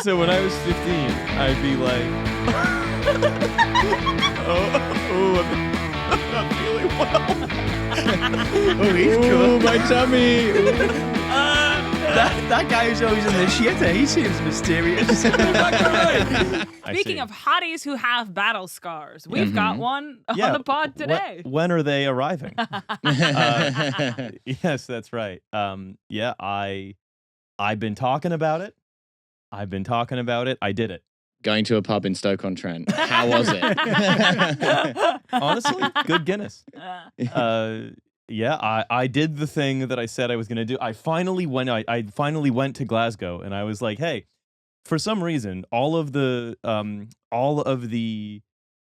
So when I was 15, I'd be like, I'm not feeling well. Oh, he's cool. My tummy. That guy who's always in the shitter, he seems mysterious. Speaking of hotties who have battle scars, we've got one on the pod today. When are they arriving? Yes, that's right. I've been talking about it. I did it. Going to a pub in Stoke-on-Trent. How was it? Honestly, good Guinness. I did the thing that I said I was going to do. I finally went to Glasgow, and I was like, hey, for some reason, all of the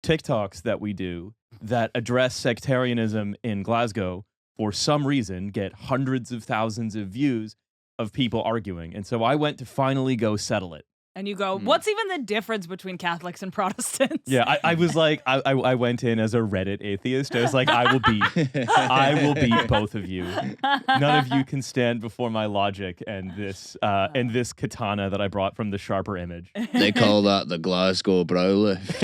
TikToks that we do that address sectarianism in Glasgow, for some reason, get hundreds of thousands of views of people arguing. And so I went to finally go settle it. And you go, what's even the difference between Catholics and Protestants? Yeah, I was like, I went in as a Reddit atheist. I was like, I will beat both of you. None of you can stand before my logic and this katana that I brought from the Sharper Image. They call that the Glasgow brow lift.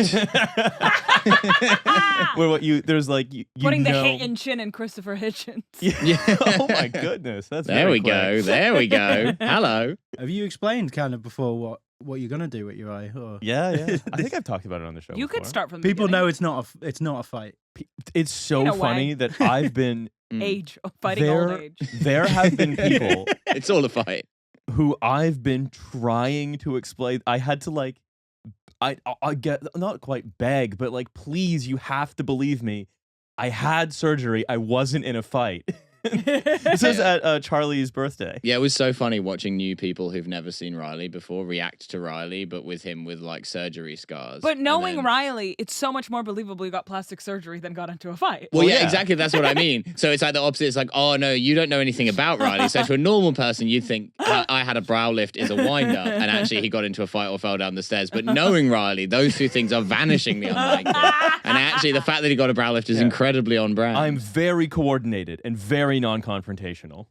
There's like you putting know, the Hitchin in Christopher Hitchens. Yeah. Oh my goodness, that's there. We go. There we go. Hello. Have you explained kind of before what you're gonna do with your eye? Or? Yeah. I think I've talked about it on the show. You before. could start from the People beginning. know it's not a fight. It's so funny that I've been fighting old age. There have been people. It's all a fight. Who I've been trying to explain. I had to I get not quite beg, but like, please, you have to believe me. I had surgery. I wasn't in a fight. This is at Charlie's birthday. Yeah, it was so funny watching new people who've never seen Riley before react to Riley, but with him with like surgery scars. But knowing Riley, it's so much more believable he got plastic surgery than got into a fight. Well, yeah, exactly. That's what I mean. So it's like the opposite. It's like, oh no, you don't know anything about Riley. So to a normal person, you'd think I had a brow lift is a wind up, and actually he got into a fight or fell down the stairs. But knowing Riley, those two things are vanishingly unlikely. And actually, the fact that he got a brow lift is incredibly on brand. I'm very coordinated and very non-confrontational. Okay.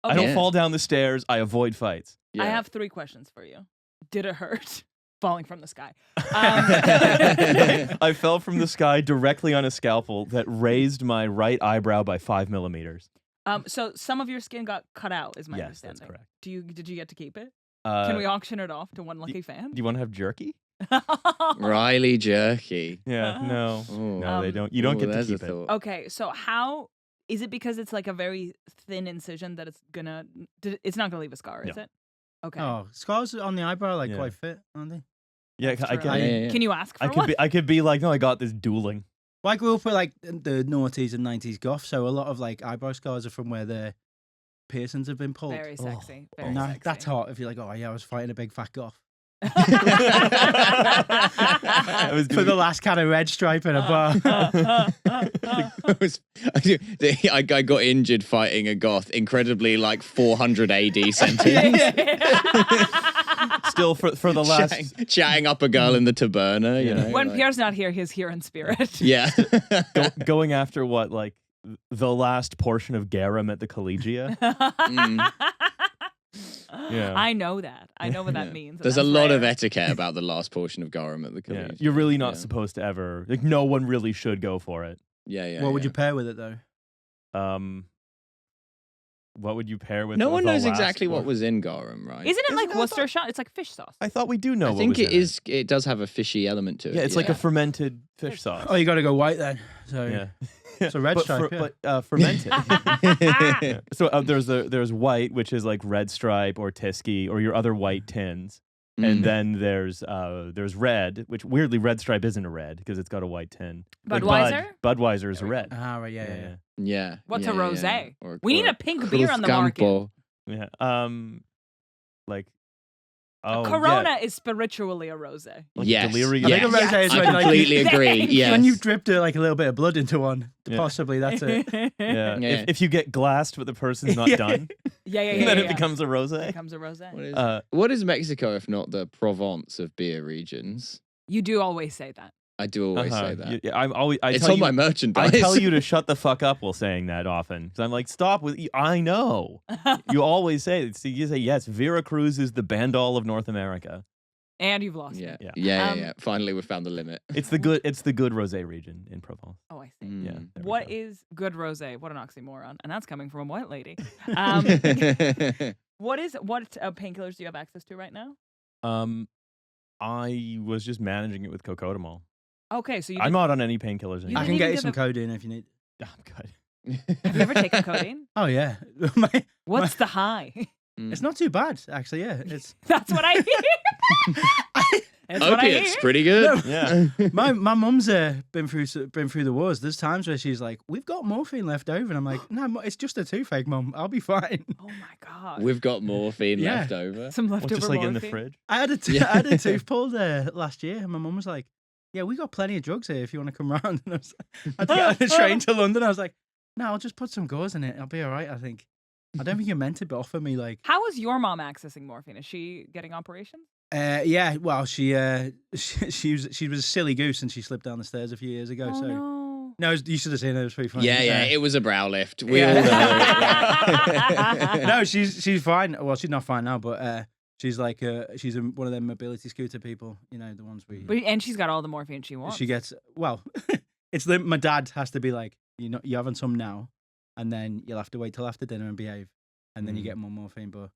I don't fall down the stairs. I avoid fights. I have 3 questions for you. Did it hurt? Falling from the sky. I fell from the sky directly on a scalpel that raised my right eyebrow by 5 millimeters. So some of your skin got cut out, is my Yes, understanding. that's correct. Did you get to keep it? Can we auction it off to one lucky fan? Do you want to have jerky? Riley jerky. Yeah, no. Ooh. No, they don't. You don't get to there's a keep it. thought. Okay, so how is it because it's like a very thin incision that it's not gonna leave a scar, is No. it? Okay. Oh, scars on the eyebrow Yeah. quite fit, aren't they? Yeah, That's I true. can. Can you ask for I one? could be like, no, I got this dueling. Well, I grew up with like the noughties and 90s goth, so a lot of like eyebrow scars are from where the piercings have been pulled. Very sexy. Very No, sexy. that's hot if you're like, oh yeah, I was fighting a big fat goth. I was For doing the last kind of red stripe in a bar. I got injured fighting a goth, incredibly like 400 AD sentence. still for the last chatting up a girl in the taberna. You know, When like, Pierre's not here, he's here in spirit. yeah. going after what, like the last portion of Garum at the Collegia. Yeah. I know that. I know what that means. There's a lot of etiquette about the last portion of Garum at the Yeah. Collegiate. You're really not supposed to ever, like, no one really should go for it. Yeah. What would you pair with it though? What would you pair with? No one the knows last exactly what portion? was in Garum, right? Isn't it Isn't like that Worcester sauce? It's like fish sauce. I thought we do know. I what think was it in is. It does have a fishy element to it. Yeah, it's like a fermented fish sauce. Oh, you got to go white then. So Yeah. So red stripe, but fermented. Yeah. So there's white, which is like red stripe or Tisky or your other white tins, and then there's red, which weirdly red stripe isn't a red because it's got a white tin. Like Budweiser? Budweiser is a red. Ah, right, yeah. Yeah. What's yeah, a rosé? yeah. Or- We need or a pink beer on the market. Cruzcampo. Yeah. Like. Oh, Corona yeah. is spiritually a rosé. Like Yes. delirium. I think a Yes. rosé is I when, like, completely agree. Yes. When you've dripped like a little bit of blood into one, Yeah. possibly that's it. Yeah. Yeah. If you get glassed, but the person's not Yeah. done, Yeah. then it yeah. becomes a rosé. It becomes a rosé. What is Mexico if not the Provence of beer regions? You do always say that. I do always say that. I'm always. I It's tell on you, my merchandise. I tell you to shut the fuck up while saying that often. Because I'm like, stop with. I know. You always say it. So you say yes. Veracruz is the Bandol of North America. And you've lost Yeah. it. Yeah. Finally, we found the limit. It's the good rosé region in Provence. Oh, I see. Yeah. What is good rosé? What an oxymoron. And that's coming from a white lady. What painkillers do you have access to right now? I was just managing it with Cocodamol. Okay, so I'm not on any painkillers anymore. I can get you some codeine if you need. I'm good. Have you ever taken codeine? Oh yeah. What's the high? It's not too bad, actually. Yeah, it's. That's what I hear. That's what I Opiates, hear. pretty good. Yeah. My mum's been through the wars. There's times where she's like, "We've got morphine left over," and I'm like, "No, it's just a toothache, Mum. I'll be fine." Oh my god. We've got morphine left over. Some leftover Just like morphine. in the fridge. I had a tooth pulled last year, and my mum was like, "Yeah, we got plenty of drugs here if you want to come round." And I had to get on the train to London. I was like, "No, I'll just put some gauze in it. I'll be all right. I think." I don't think you're meant to offer me like. How is your mom accessing morphine? Is she getting operations? Yeah. Well, she was a silly goose and she slipped down the stairs a few years ago. Oh, so no. you should have seen it. It was pretty funny. Yeah, it was a brow lift. We Yeah. all know. No, she's fine. Well, she's not fine now, but she's like she's one of them mobility scooter people. You know, the ones And she's got all the morphine she wants. She gets it's my dad has to be like, you're having some now, and then you'll have to wait till after dinner and behave, and then you get more morphine. But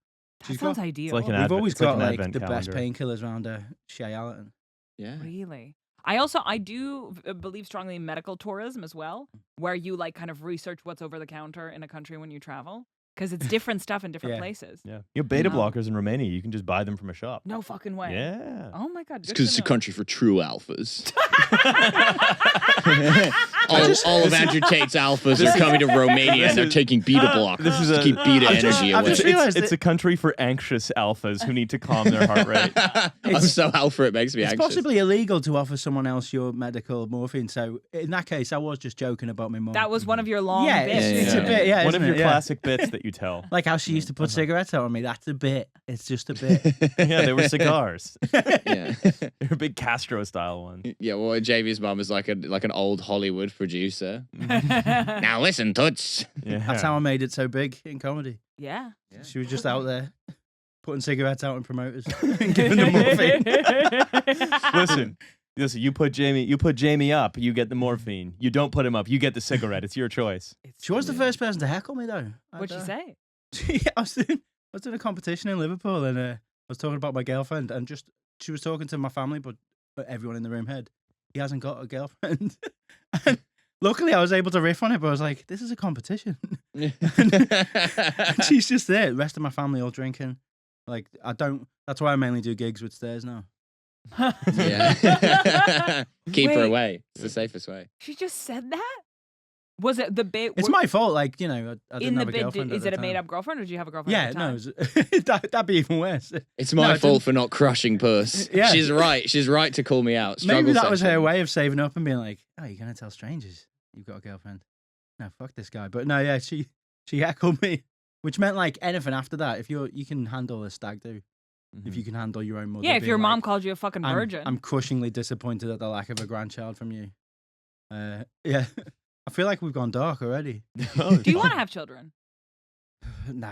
that sounds ideal. It's like an we've always it's like got an like advent the best calendar. painkillers around Jamie Allerton. Yeah. Really? I do believe strongly in medical tourism as well, where you like kind of research what's over the counter in a country when you travel. Because it's different stuff in different places. Yeah. You have beta blockers in Romania. You can just buy them from a shop. No fucking way. Yeah. Oh my god. It's because it's a country for true alphas. all of Andrew Tate's alphas are coming to Romania and they're taking beta blockers to keep beta energy away. It's a country for anxious alphas who need to calm their heart rate. I'm so alpha it makes me It's anxious. possibly illegal to offer someone else your medical morphine. So in that case, I was just joking about my mum. That was one of your long bits. It's a bit. Yeah, One of isn't your it? Yeah. classic bits that you tell. Like how she used to put cigarettes out on me. That's a bit. It's just a bit. Yeah, they were cigars. Yeah. They were big Castro style ones. Yeah, well, Jamie's mum is like an old Hollywood producer. Now listen, Toots. Yeah. That's how I made it so big in comedy. Yeah. She was just out there putting cigarettes out on promoters and giving them morphine. Listen, you put Jamie up, you get the morphine. You don't put him up, you get the cigarette. It's your choice. She was the first person to heckle me, though. What'd she say? I was doing a competition in Liverpool, and I was talking about my girlfriend, and she was talking to my family, but everyone in the room heard he hasn't got a girlfriend. And luckily, I was able to riff on it, but I was like, "This is a competition." And she's just there. The rest of my family all drinking. Like That's why I mainly do gigs with stairs now. Yeah. Keep her Wait. away. It's the safest way. She just said that? Was it the bit? It's my fault. Like, I didn't in the have a bit. girlfriend. Is at it the a time. made-up girlfriend, or do you have a girlfriend? Yeah, at the no, time? that'd be even worse. It's my No, I fault didn't- for not crushing puss. Yeah. She's right. She's right to call me out. Maybe Struggle that was her session. way of saving up and being like, "Oh, you're gonna tell strangers you've got a girlfriend? No, fuck this guy." But no, yeah, she heckled me, which meant like anything after that. If you can handle a stag do, if you can handle your own mother. Yeah, if being your mom like, called you a fucking virgin. I'm crushingly disappointed at the lack of a grandchild from you. Yeah, I feel like we've gone dark already. Do you want to have children? No.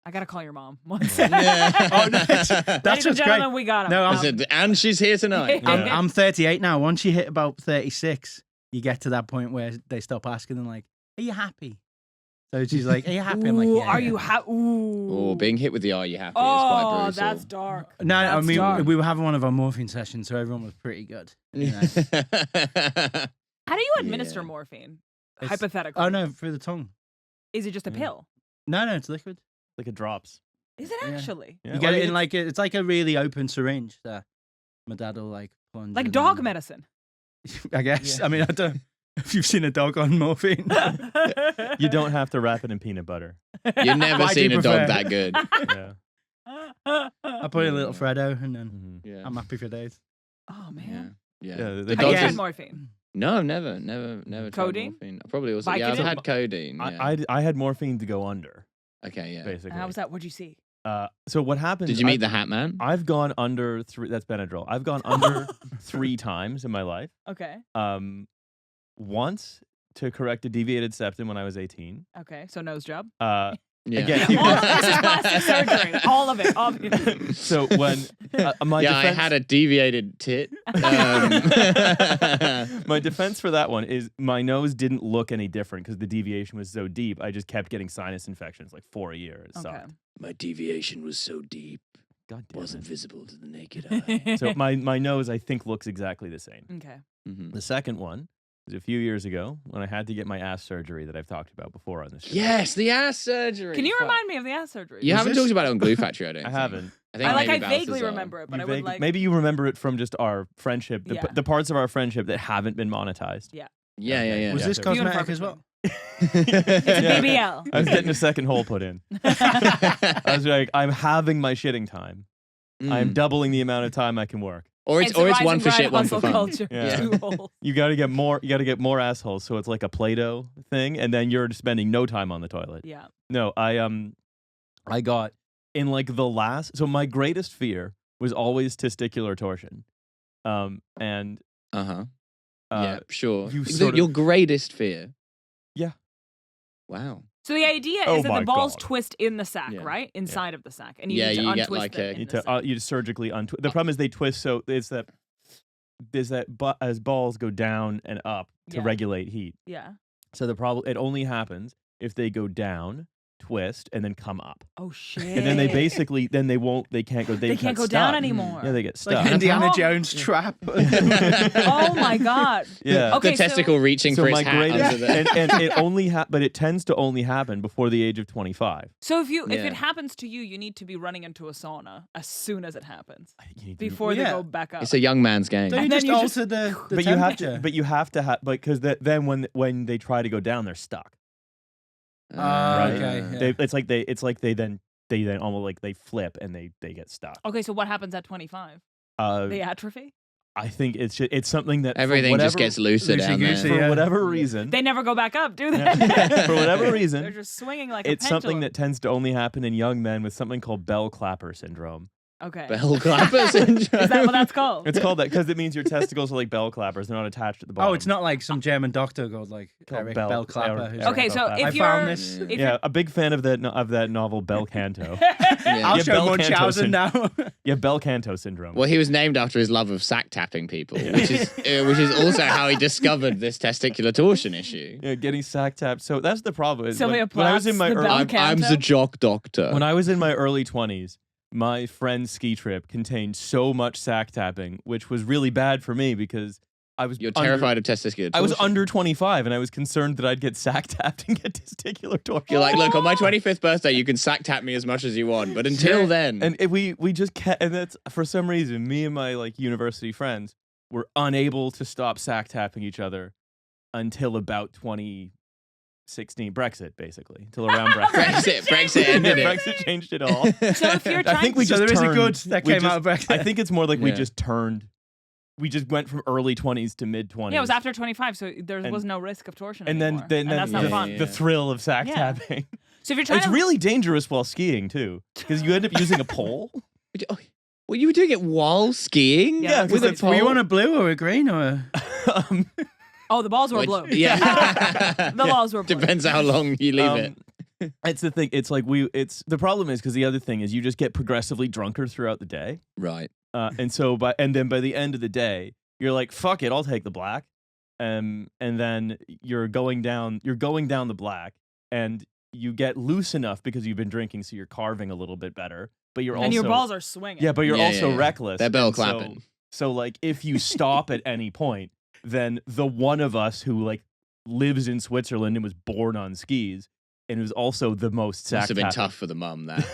I gotta call your mom once. Oh, no, that's Ladies and what's great. gentlemen, we got him. No, I said, and she's here tonight. Yeah. I'm 38 now. Once you hit about 36, you get to that point where they stop asking them, like, "Are you happy?" So she's like, "Are you happy?" I'm like, Ooh, "Yeah." are you happy? Ooh. Oh, being hit with the "Are you happy?" is quite Oh, brutal. that's dark. No, I That's mean, dark. we were having one of our morphine sessions, so everyone was pretty good. You know? How do you administer Yeah. morphine? It's- Hypothetically. Oh, no, through the tongue. Is it just a Yeah. pill? No, it's liquid. Like it drops. Is it Yeah. actually? Yeah, You get well, it in like, it's like a really open syringe that my dad will like plunge. Like in dog and- medicine? I guess. I mean, I don't if you've seen a dog on morphine. You don't have to wrap it in peanut butter. You've never Why do you seen a dog prefer- that good. Yeah. I put in a little Freddo and then Mhm. Yeah. I'm happy for days. Oh Yeah. man. Yeah. Yeah, the Have you dogs had Again. morphine? No, never tried Codeine? morphine. I probably also. Yeah, I've Vicodin? had codeine. Yeah. I had morphine to go under, Okay, yeah. basically. How was that? What'd you see? So what happened? Did you meet the Hat Man? I've gone under 3. That's Benadryl. I've gone under 3 times in my life. Okay. Once to correct a deviated septum when I was 18. Okay. So nose job. Yeah. Again, All of this is plastic surgery. All of it, obviously. so when my yeah, defense, I had a deviated tit. my defense for that one is my nose didn't look any different because the deviation was so deep. I just kept getting sinus infections like for a year. It Okay. sucked. My deviation was so deep, God damn wasn't it. visible to the naked eye. So my nose, I think, looks exactly the same. Okay. Mhm. The second one was a few years ago when I had to get my ass surgery that I've talked about before on this show. Yes, the ass surgery. Can you Fuck. remind me of the ass surgery? You Was haven't this- talked about it on Glue Factory, I don't I think. haven't. think I maybe vaguely Balthazar. remember it, but You I would vague- like. maybe you remember it from just our friendship, Yeah. the parts of our friendship that haven't been monetized. Yeah, yeah, yeah. Was Yeah, this so- cosmetic as well? It's a Yeah. BBL. I was getting a second hole put in. I was like, I'm having my shitting time. I'm doubling the amount of time I can work. Or it's a one rising for grind shit, one for hustle fun. culture. Yeah. 2 holes. You got to get more assholes, so it's like a Play-Doh thing, and then you're spending no time on the toilet. Yeah. No, I got in like the last. So my greatest fear was always testicular torsion, and Uh-huh. Yeah, sure. you sort of- Your greatest fear. Yeah. Wow. So the idea Oh is that my the balls God. twist in the sack, Yeah. right? Inside of the sack, and you Yeah, need to you untwist get like it. a- in you the to sack. you surgically untwist. The problem is they twist, so there's that as balls go down and up to Yeah. regulate heat. Yeah. So it only happens if they go down, twist, and then come up. Oh shit. And then they can't go. They can't get go down stuck. anymore. Yeah, they get stuck. Like Indiana Oh. Jones trap. Oh my god. Yeah. Okay, the testicle reaching So for its my hat greatest, under the... and it only but it tends to only happen before the age of 25. So if Yeah. it happens to you, you need to be running into a sauna as soon as it happens You need to- before Well, they yeah. go back up. It's a young man's game. Don't you And then just you alter the but temperature? you have to have because then when they try to go down, they're stuck. Ah, Right. okay. Yeah. It's like they then almost like they flip and they get stuck. Okay, so what happens at 25? They atrophy? I think it's something that Everything just gets looser down there. Loosey-goosey. for Yeah. whatever reason. They never go back up, do they? Yeah. For whatever They're reason, just swinging like it's a something pendulum. that tends to only happen in young men with something called bell clapper syndrome. Okay. Bell clapper syndrome. Is that what that's called? It's called that because it means your testicles are like bell clappers; they're not attached at the bottom. Oh, it's not like some German doctor called like Called Eric Bell- Bell Clapper. Eric- who's Eric like, Okay, so Bell if I you're found this. if Yeah, a big fan of that novel Bell Canto. I'll Yeah, show Bell Munchausen now. Yeah, Bell Canto syndrome. Well, he was named after his love of sack tapping people, which is also how he discovered this testicular torsion issue. Yeah, getting sack tapped. So that's the problem. is Sylvia when I was in Plath's my The early, Bell I'm Canto? the jock doctor. when I was in my early 20s, my friend's ski trip contained so much sack tapping, which was really bad for me because I was You're terrified of testicular torsion. I was under 25 and I was concerned that I'd get sack tapped and get testicular torsion. You're like, look, on my 25th birthday, you can sack tap me as much as you want, but until then, And we just kept, and that's for some reason, me and my like university friends were unable to stop sack tapping each other until about 2016, Brexit, basically, until around Brexit. Brexit ended it. Brexit changed it all. So if you're I trying think we to- just So there is a turned, good that we came out of just- Brexit. I think it's more like we Yeah. just turned. We just went from early 20s to mid 20s. Yeah, it was after 25, so there And- was no risk of torsion and anymore. then and that's not the, fun. the thrill of sack Yeah. tapping. So if you're trying It's to really dangerous while skiing too, because you end up using a pole. Well, you were doing it while skiing? Yeah, with a because Were you pole? on a blue or a green or? Um, Oh, the balls were Which- blue. Yeah. The balls were blue. Depends how long you leave it. It's the thing. It's like the problem is because the other thing is you just get progressively drunker throughout the day, Right. and then by the end of the day you're like, fuck it, I'll take the black, and then you're going down the black, and you get loose enough because you've been drinking, so you're carving a little bit better, but you're also And your balls are swinging. yeah, but you're Yeah, also yeah, yeah. reckless. They're bell and so- clapping. So like if you stop at any point, then the one of us who like lives in Switzerland and was born on skis and who's also the most sack Must have been tapping- tough for the mum, that.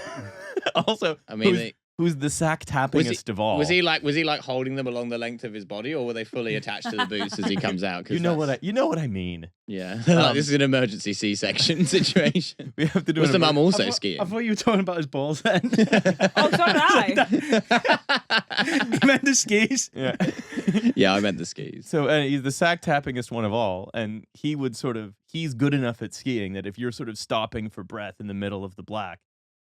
also, I mean, who's the sack tappingest of all? was he like holding them along the length of his body, or were they fully attached to the boots as he comes out? 'Cause You know that's- what I mean. Yeah. Like, this is an emergency C-section situation. We have to do Was an the mum emer- also I skiing? thought you were talking about his balls then. Oh, so did I. He meant the skis. Yeah. Yeah, I meant the skis. So he's the sack tappingest one of all, and he's good enough at skiing that if you're sort of stopping for breath in the middle of the black,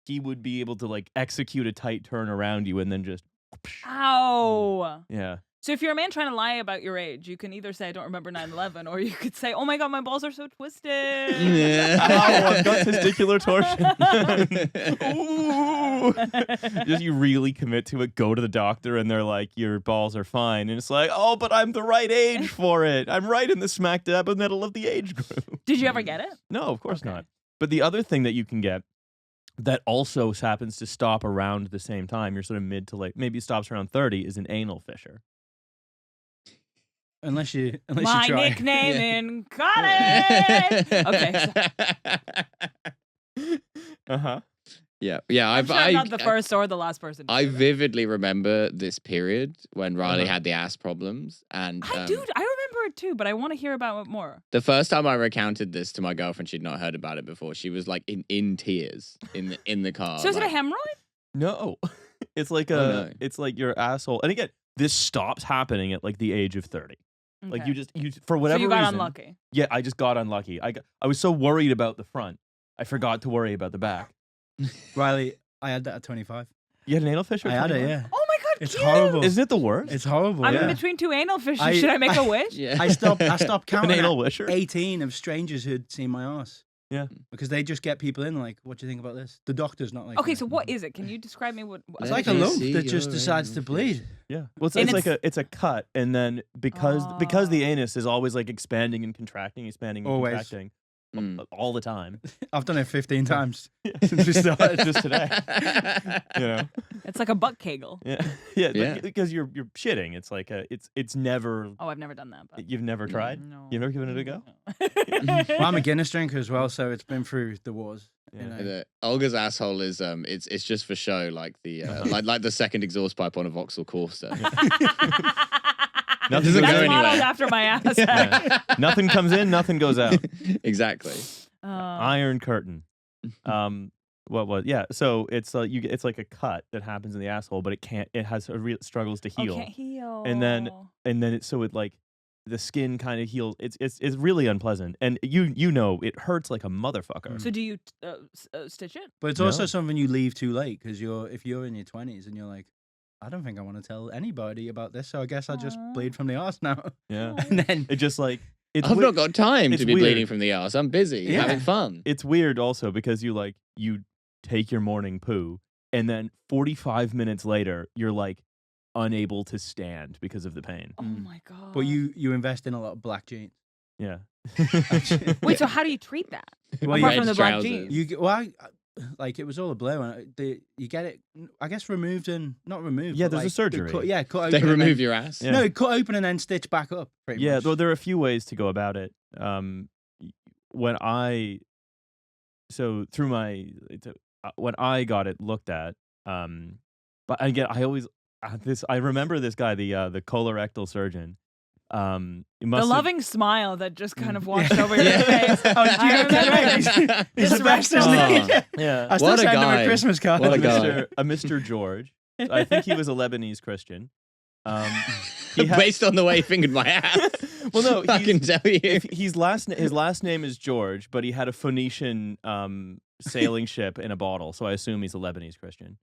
he would be able to like execute a tight turn around you and then just Ow. yeah. So if you're a man trying to lie about your age, you can either say I don't remember 9/11, or you could say, oh my god, my balls are so twisted. Yeah. Ow, I've got testicular torsion. Ooh. Just you really commit to it, go to the doctor, and they're like, your balls are fine. And it's like, oh, but I'm the right age for it. I'm right in the smack dab in the middle of the age group. Did you ever get it? No, of course Okay. not. But the other thing that you can get that also happens to stop around the same time, you're sort of mid to late, maybe stops around 30, is an anal fissure. Unless you My try. nickname in college. Okay. Uh-huh. Yeah. I'm sure I'm not the first or the last person. To I do that. vividly remember this period when Riley had the ass problems, and I remember it too, but I want to hear about it more. the first time I recounted this to my girlfriend, she'd not heard about it before. She was like in tears in the car. So is it a like, hemorrhoid? No. It's like no. it's like your asshole. And again, this stops happening at like the age of 30. Like Okay. you for whatever so you got reason. unlucky. Yeah, I just got unlucky. I was so worried about the front, I forgot to worry about the back. Riley, I had that at 25. You had an anal fissure? I at had it, 21? yeah. Oh my god, It's cute. horrible. Isn't it the worst? It's horrible. I'm yeah. in between two anal fishes. I- Should I make a wish? Yeah. I stopped An counting anal at wisher? 18 of strangers who'd seen my ass. Yeah. Because they just get people in like, what do you think about this? The doctor's not like Okay, that. so what is it? Can you describe me what? It's Let like a me lump see that just your decides to anal bleed. Yeah. Well, And it's a cut, and then because the Oh. anus is always like expanding and contracting, expanding and Always. contracting Mm. all the time. I've done it 15 times since we started. Just today. You know. It's like a butt kegel. Yeah. Yeah. Yeah. Because you're shitting. It's like it's never. Oh, I've never done that. But You've never tried. no. You've never given it a go. Well, I'm a Guinness drinker as well, so it's been through the wars. Yeah. You know. The- Olga's asshole is it's just for show, like the like the second exhaust pipe on a Vauxhall Corsa. Nothing doesn't goes That's go in. modeled anywhere. after my ass. Yeah. Nothing comes in, nothing goes out. Exactly. Iron curtain. Yeah. So it's it's like a cut that happens in the asshole, but it has a real struggles to heal. Can't heal. And then it like the skin kind of heals. It's really unpleasant, and you know it hurts like a motherfucker. So do you stitch it? But it's No. also something you leave too late because if you're in your 20s and you're like, I don't think I want to tell anybody about this, so I guess I'll just Aw. bleed from the arse now. Yeah. And then It just like it's I've weird. not got time it's to be weird. bleeding from the arse. I'm busy Yeah. having fun. It's weird also because you take your morning poo, and then 45 minutes later you're like unable to stand because of the pain. Oh my god. but you invest in a lot of black jeans. Yeah. Wait. So how do you treat that? Well, Apart Red from the black trousers. jeans. You get like it was all a blur. You get it, I guess, removed and not removed. Yeah, but, there's a like, surgery. Cut open. They and remove then, your ass. Yeah. No, cut open and then stitch back up. Pretty Yeah, much. though there are a few ways to go about it. When I got it looked at, but again, I always I remember this guy, the colorectal surgeon. The The loving smile that just kind of washed over your Yeah. face. Oh, did you I get that remember right? this. He's This the best, rest isn't of- he? Yeah. I still What a send him guy. a Christmas card. What a guy. a Mr. George. I think he was a Lebanese Christian. He had- Based on the way he fingered my ass. Well, no, I can tell you. his last name is George, but he had a Phoenician sailing ship in a bottle, so I assume he's a Lebanese Christian.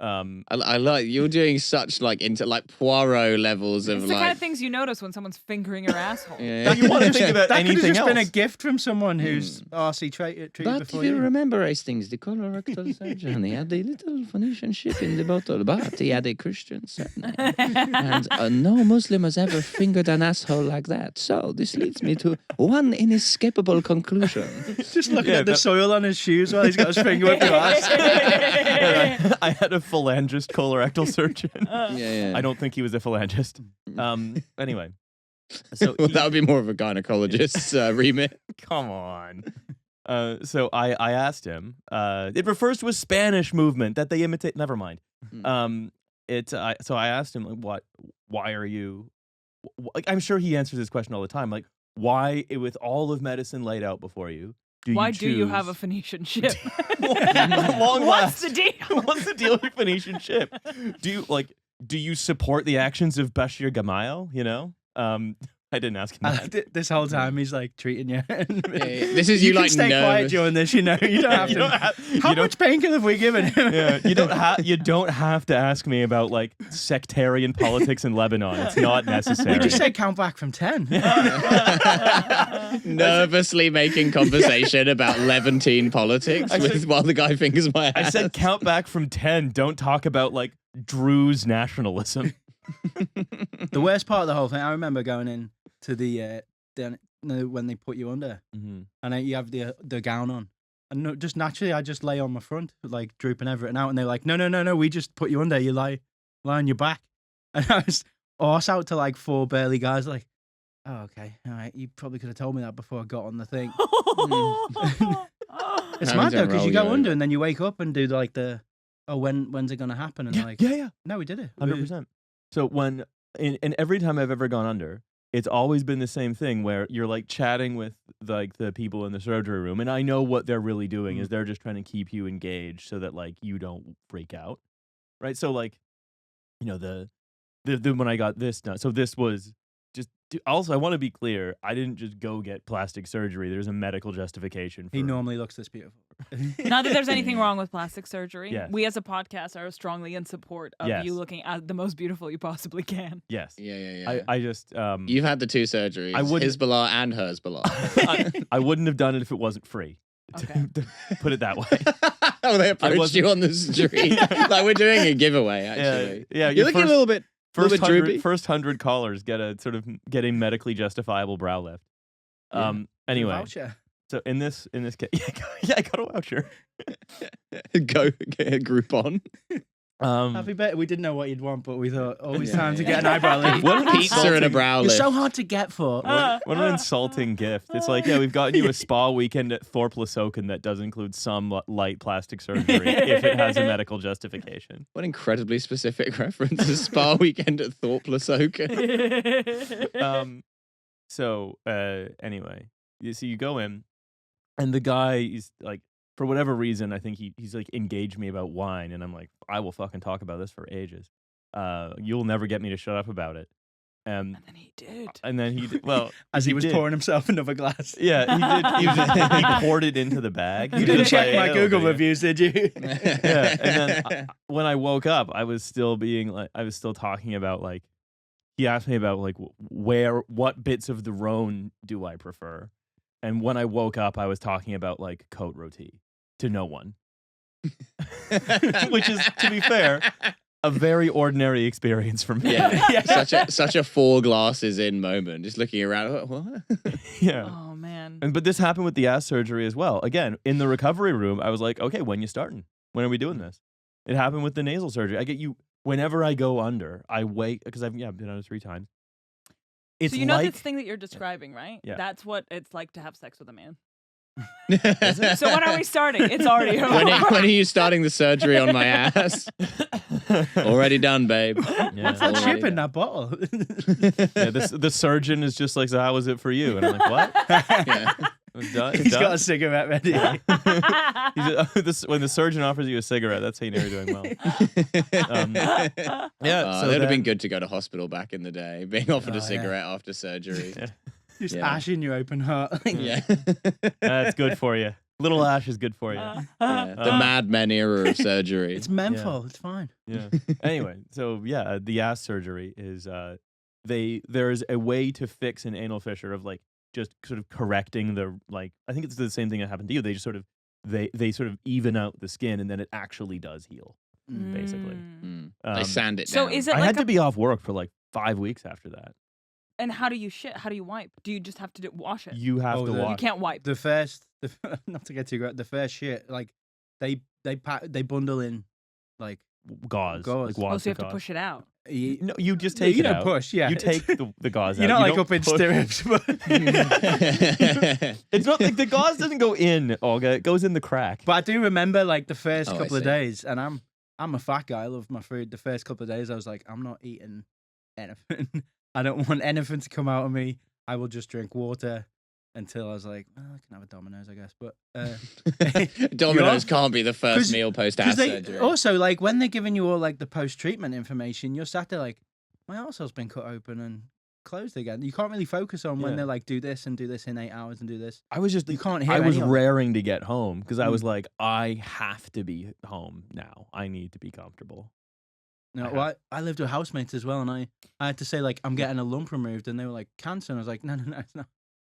I like you're doing such into Poirot levels of It's the kind of things you notice when someone's fingering your asshole. Yeah. You want to think about that could have anything just been a else. gift from someone who's RC treated But before if you you. remember Hastings, the colorectal surgeon, he had a little Phoenician ship in the bottle, but he had a Christian surname. And no Muslim has ever fingered an asshole like that. So this leads me to one inescapable conclusion. Just looking Yeah, at the but- soil on his shoes while he's got his finger up your ass. Yeah, I had a phalangist colorectal surgeon. Yeah. I don't think he was a phalangist. Anyway, so Well, that would be more of a gynecologist's remit. come on. So I asked him. It refers to a Spanish movement that they imitate. Never mind. So I asked him, like, why are you? I'm sure he answers this question all the time. Like, why, with all of medicine laid out before you, Why do you have a choose- Phoenician ship? Long What's last. the deal? What's the deal with Phoenician ship? Do you support the actions of Bashir Gamayel? You know, I didn't ask him I that. liked it. This whole time he's like treating you. Yeah. This is you can like stay quiet nervous. during this. You know, you don't have You to. don't have- How you don't- much painkiller have we given him? Yeah, you don't have to ask me about like sectarian politics in Lebanon. It's not necessary. We just say count back from 10. Nervously making conversation about Levantine politics while the guy fingers my ass. I said count back from 10. Don't talk about like Drew's nationalism. The worst part of the whole thing, I remember going in to when they put you under, Mm-hmm. and you have the gown on, and just naturally I just lay on my front, like drooping everything out, and they're like, no, we just put you under. You lie on your back, and I was arse out to like 4 burly guys, like, oh okay, all right, you probably could have told me that before I got on the thing. It's How mad does it though, because roll you go you under, over? and then you wake up and do like when's it gonna happen, and like, Yeah, no, we did it, 100%. So when and every time I've ever gone under, it's always been the same thing where you're like chatting with like the people in the surgery room, and I know what they're really doing is they're just trying to keep you engaged so that like you don't freak out, right? So like, you know, the when I got this done, so this was just also I want to be clear, I didn't just go get plastic surgery. There's a medical justification. For He normally looks this beautiful. Not that there's anything wrong with plastic surgery. Yes. We as a podcast are strongly in support of Yes. you looking at the most beautiful you possibly can. Yes. Yeah. I just You've had the 2 surgeries. I wouldn't- Hezbollah and Hezbollah. I wouldn't have done it if it wasn't free. Okay. To put it that way. Oh, they approached wasn't- you on the street. Like we're doing a giveaway, actually. Yeah. You're looking a little bit droopy. First 100 callers get a medically justifiable brow lift. Anyway, Voucher. so in this case, yeah, I got a voucher. Go get a Groupon. Happy birthday. We didn't know what you'd want, but we thought always Yeah. time to get an eyebrow lift. What an Pizza and a insulting- brow You're lift. so hard to get for. What an insulting gift. It's like, yeah, we've gotten you a spa weekend at Thorpe Lasoken that does include some light plastic surgery if it has a medical justification. What incredibly specific reference. A spa weekend at Thorpe Lasoken. Anyway, so you go in, and the guy is like, for whatever reason, I think he's like engaged me about wine, and I'm like, I will fucking talk about this for ages. You'll never get me to shut up about it. And then he did. And then he did, well, As he was did. pouring himself another glass. Yeah, he did. He, was just, he poured it into the bag. You He didn't was check like, my "Oh, Google yeah." reviews, did you? Yeah, and then when I woke up, I was still talking about like, he asked me about like what bits of the Rhone do I prefer, and when I woke up, I was talking about like coat roti to no one, which is, to be fair, a very ordinary experience for me. Yeah. Such a 4 glasses in moment. Just looking around. What? Yeah. Oh man. But this happened with the ass surgery as well. Again, in the recovery room, I was like, okay, when you starting? When are we doing this? It happened with the nasal surgery. I get you. Whenever I go under, I wait because I've been under 3 times. It's So you know like, this thing that you're describing, right? Yeah. That's what it's like to have sex with a man. it? So when are we starting? It's already over. When are you starting the surgery on my ass? Already done, babe. Yeah. What's that Already chip in done. that bottle? Yeah, the surgeon is just like, so how was it for you? And I'm like, what? Yeah. It was done. It's He's got done? a cigarette ready. When the surgeon offers you a cigarette, that's how you know you're doing well. Yeah, so It would have been then- good to go to hospital back in the day, being offered Oh, a yeah. cigarette after surgery. Yeah. Just Yeah. ash in your open heart. Yeah. That's good for you. Little ash is good for you. Yeah. The Mad Men era of surgery. It's menthol. It's fine. Yeah. Anyway, so yeah, the ass surgery is there is a way to fix an anal fissure of like just sort of correcting the like, I think it's the same thing that happened to you. They just sort of they sort of even out the skin, and then it actually does heal. Basically. They sand it So down. is it I like had to be off work for like 5 weeks after that. and how do you shit? How do you wipe? Do you just have to wash it? You have Oh, to the- You wash. can't wipe. The first, not to get too great, the first shit, like they bundle in like Gauze, Gauze. like Oh, wads so you of have to gauze. push it out. you, No, you just No, take you it don't out. push, yeah. You take the gauze out. you're not You like don't up in push. stirrups, but It's not like the gauze doesn't go in, Olga. It goes in the crack. But I do remember like the first Oh, I couple of see. days, and I'm a fat guy. I love my food. The first couple of days, I was like, I'm not eating anything. I don't want anything to come out of me. I will just drink water until I was like, I can have a Domino's, I guess. But Domino's can't be the 'Cause- first meal post ass surgery. also like when they're giving you all like the post treatment information, you're sat there like, my arsehole's been cut open and closed again. You can't really focus on when Yeah. they're like, do this and do this in 8 hours and do this. I was just You can't hear I was any of it. raring to get home because I was Mm. like, I have to be home now. I need to be comfortable. No, Uh-huh. well, I lived with housemates as well, and I had to say like, I'm getting a lump removed, and they were like, cancer, and I was like, no, it's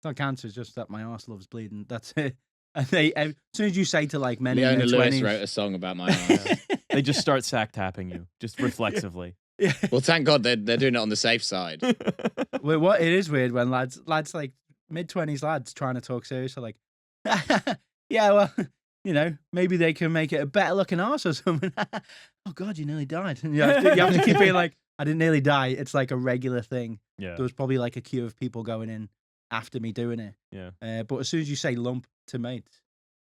not cancer. It's just that my arse loves bleeding. That's it. And they, as soon as you say to like men in Leona their Lewis 20s, wrote a song about my ass. They just start sack tapping you, just reflexively. yeah. Well, thank God they're doing it on the safe side. Well, what it is weird when lads like mid-20s lads trying to talk serious are like, yeah, well, you know, maybe they can make it a better looking arse or something. Oh God, you nearly died. And you have to keep being like, I didn't nearly die. It's like a regular thing. Yeah. There was probably like a queue of people going in after me doing it. Yeah. But as soon as you say lump to mates,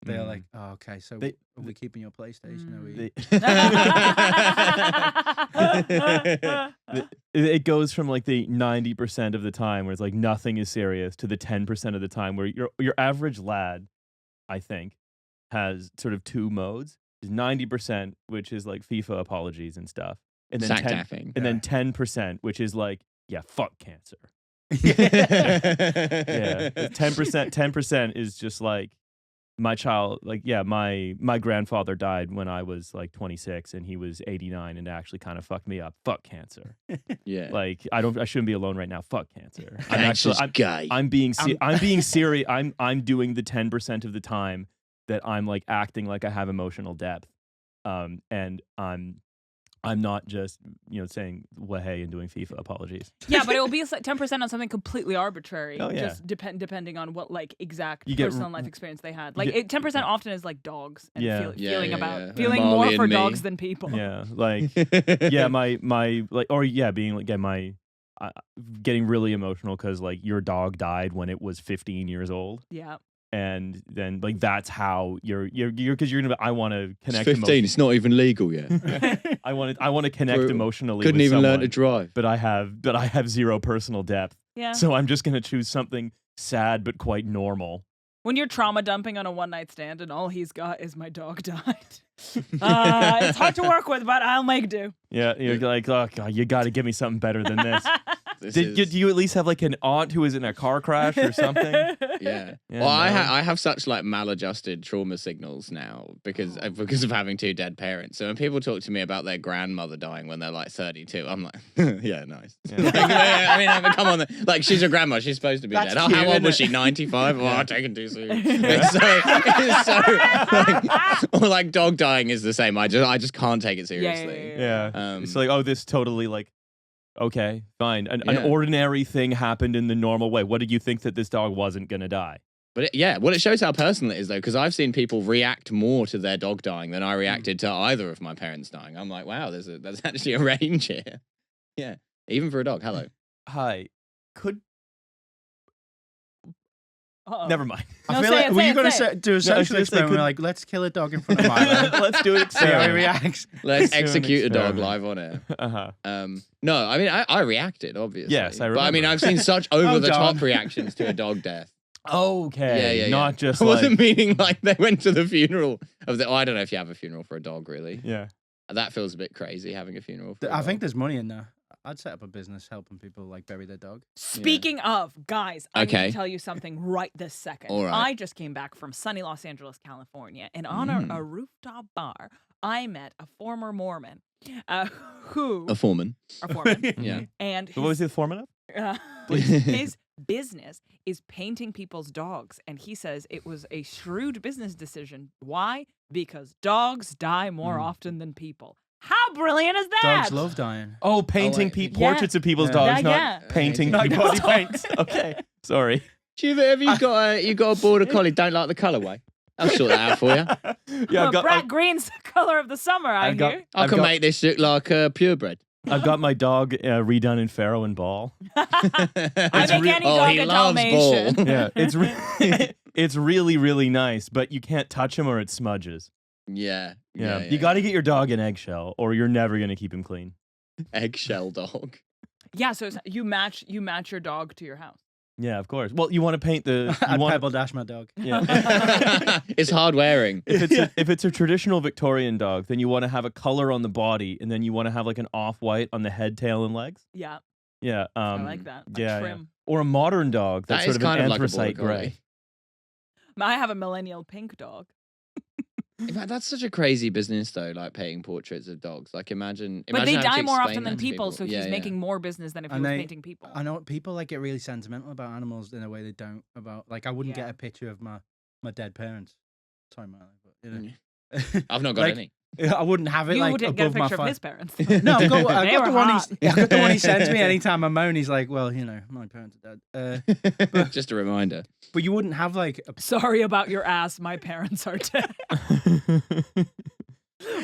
they're Mm. like, oh, okay, so They- are we keeping your PlayStation? Are we... They- it goes from like the 90% of the time where it's like nothing is serious to the 10% of the time where your average lad, I think, has sort of two modes. Is 90%, which is like FIFA apologies and stuff, and then Sack tapping. and then 10%, which is like, yeah, fuck cancer. Yeah. Yeah, 10% is just like my child, like, yeah, my grandfather died when I was like 26 and he was 89 and it actually kind of fucked me up. Fuck cancer. Yeah. Like I shouldn't be alone right now. Fuck cancer. Cancer's gay. I'm being serious. I'm doing the 10% of the time that I'm like acting like I have emotional depth. And I'm not just, saying hey and doing FIFA apologies. Yeah, but it will be 10% on something completely arbitrary. Oh, yeah. Just depending on what like exact You get personal life experience they had. Like get- 10% often is like dogs and Yeah. feeling Molly more and for me. dogs than people. Yeah, like yeah, my like, or yeah, being like, getting really emotional because like your dog died when it was 15 years old, Yeah. and then like that's how you're because you're gonna. I want to It's connect. 15. It's not even legal yet. I want to connect emotionally. Couldn't with even learn someone, to drive. But I have zero personal depth, Yeah. so I'm just gonna choose something sad but quite normal. When you're trauma dumping on a one night stand and all he's got is my dog died. It's hard to work with, but I'll make do. Yeah, you're like, oh God, you got to give me something better than this. This Do you at least have like an aunt who was in a car crash or something? Yeah. Yeah, Well, no. I have such like maladjusted trauma signals now because of having two dead parents. So when people talk to me about their grandmother dying when they're like 32, I'm like, yeah, nice. Yeah. Like, I mean, come on. Like, she's a grandma. She's supposed to be That's dead. Oh, cute, how old isn't was it? she? 95? Oh, I'm taking too soon. It's so like, or like dog dying is the same. I just can't take it seriously. Yeah. It's like, oh, this totally like, okay, fine. An Yeah. ordinary thing happened in the normal way. What did you think that this dog wasn't going to die? But it shows how personal it is, though, because I've seen people react more to their dog dying than I reacted to either of my parents dying. I'm like, wow, there's actually a range here. Yeah, even for a dog. Hello. Hi. Uh-oh. Never mind. I No, feel say like it, were say you it, going to say do a I was social gonna say, experiment? Like, let's kill a dog in front of Milo. Let's do it. See how he experiment. reacts. Let's Do an execute a dog experiment. live on air. Uh-huh. No, I mean, I reacted, obviously. Yes, I But I mean, remember. I've seen such over-the-top John. reactions to a dog death. Okay. Yeah. Not just I like. wasn't meaning like they went to the funeral of the... Oh, I don't know if you have a funeral for a dog, really. Yeah. That feels a bit crazy, having a funeral for a I dog. think there's money in there. I'd set up a business helping people like bury their dog. Speaking of, guys, I need Okay. to tell you something right this second. All right. I just came back from sunny Los Angeles, California, and on a rooftop bar, I met a former Mormon who... A foreman. A foreman. Yeah. And What was the formative? his business is painting people's dogs, and he says it was a shrewd business decision. Why? Because dogs die more often than people. How brilliant is that? Dogs love dying. Oh, painting wait. portraits of people's Yeah. dogs, Yeah, not yeah. painting Not people's body dogs. Okay. Sorry. Have you got a border collie, don't like the colourway? I'll sort that out for you. Yeah, I've got, Brat Green's the color of the summer, I I've got- hear. I I've can got- make this look like purebred. I've got my dog redone in Pharaoh and Ball. I make any Oh, dog he a loves Dalmatian. ball. Yeah, it's really, really nice, but you can't touch him or it smudges. Yeah. Yeah, you got to get your dog an eggshell, or you're never gonna keep him clean. Eggshell dog. Yeah, so you match your dog to your house. Yeah, of course. Well, you want to paint the. You I'd want, pebble dash my dog. yeah. It's hard wearing. If it's a traditional Victorian dog, then you want to have a color on the body, and then you want to have like an off-white on the head, tail, and legs. Yeah. Yeah. I like that. A Yeah, trim. Or a modern dog that's That sort is of an kind of like a anthracite border gray. collie. I have a millennial pink dog. In fact, that's such a crazy business, though. Like painting portraits of dogs. Like imagine. But they having to die more explain often than that to people, so he's Yeah, yeah. making more business than if he And was they- painting people. I know people like get really sentimental about animals in a way they don't about. Like I wouldn't Yeah. get a picture of my dead parents. Sorry, Miley, but you know. I've not got Like, any. I wouldn't have it You like would above get a my picture of fi- his parents. No, I've got They the were one hot. I've got the one he sends me anytime I moan. He's like, well, you know, my parents are dead. Just a reminder. But you wouldn't have like a Sorry about your ass. My parents are dead.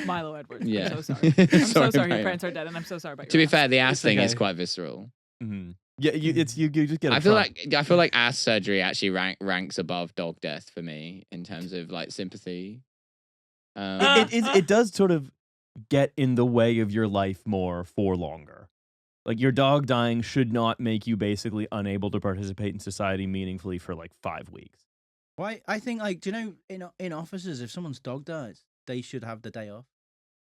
Milo Edwards. Yeah. I'm so sorry. I'm so sorry about your your- parents are dead, and I'm so sorry about your To be ass. fair, the ass It's thing is okay. quite visceral. Mhm. Yeah, you just get. I feel like ass surgery actually ranks above dog death for me in terms of like sympathy. it does sort of get in the way of your life more for longer. Like your dog dying should not make you basically unable to participate in society meaningfully for like 5 weeks. why I think like do you know in offices if someone's dog dies they should have the day off,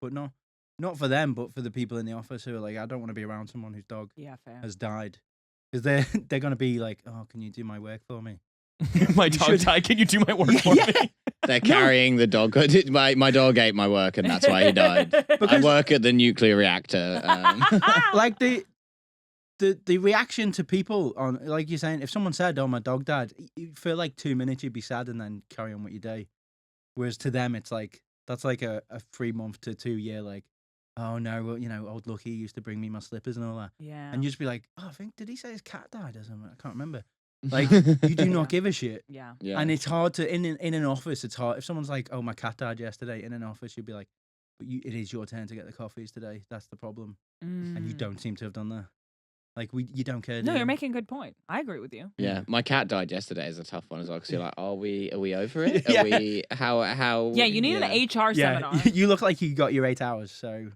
but not for them but for the people in the office who are like I don't want to be around someone whose dog Yeah, fair. has died because they're gonna be like oh can you do my work for me. My You dog should- died. Can you do my work for Yeah. me? They're carrying the dog. My dog ate my work, and that's why he died. I Because- work at the nuclear reactor. Like the reaction to people on like you're saying if someone said oh my dog died for like 2 minutes you'd be sad and then carry on with your day, whereas to them it's like that's like a 3 month to 2 year like oh no well, you know old Lucky used to bring me my slippers and all that Yeah. and you just be like oh I think did he say his cat died or something I can't remember like you do not give a shit. Yeah. Yeah. And it's hard to in an office. It's hard if someone's like, "Oh, my cat died yesterday." In an office, you'd be like, "But it is your turn to get the coffees today. That's the problem." And you Mm. don't seem to have done that. Like you don't care. do No, you? you're making a good point. I agree with you. Yeah, my cat died yesterday is a tough one as well because you're like, are we over it? Yeah. Are we how? Yeah, you need an HR Yeah, seminar. you look like you got your 8 hours. So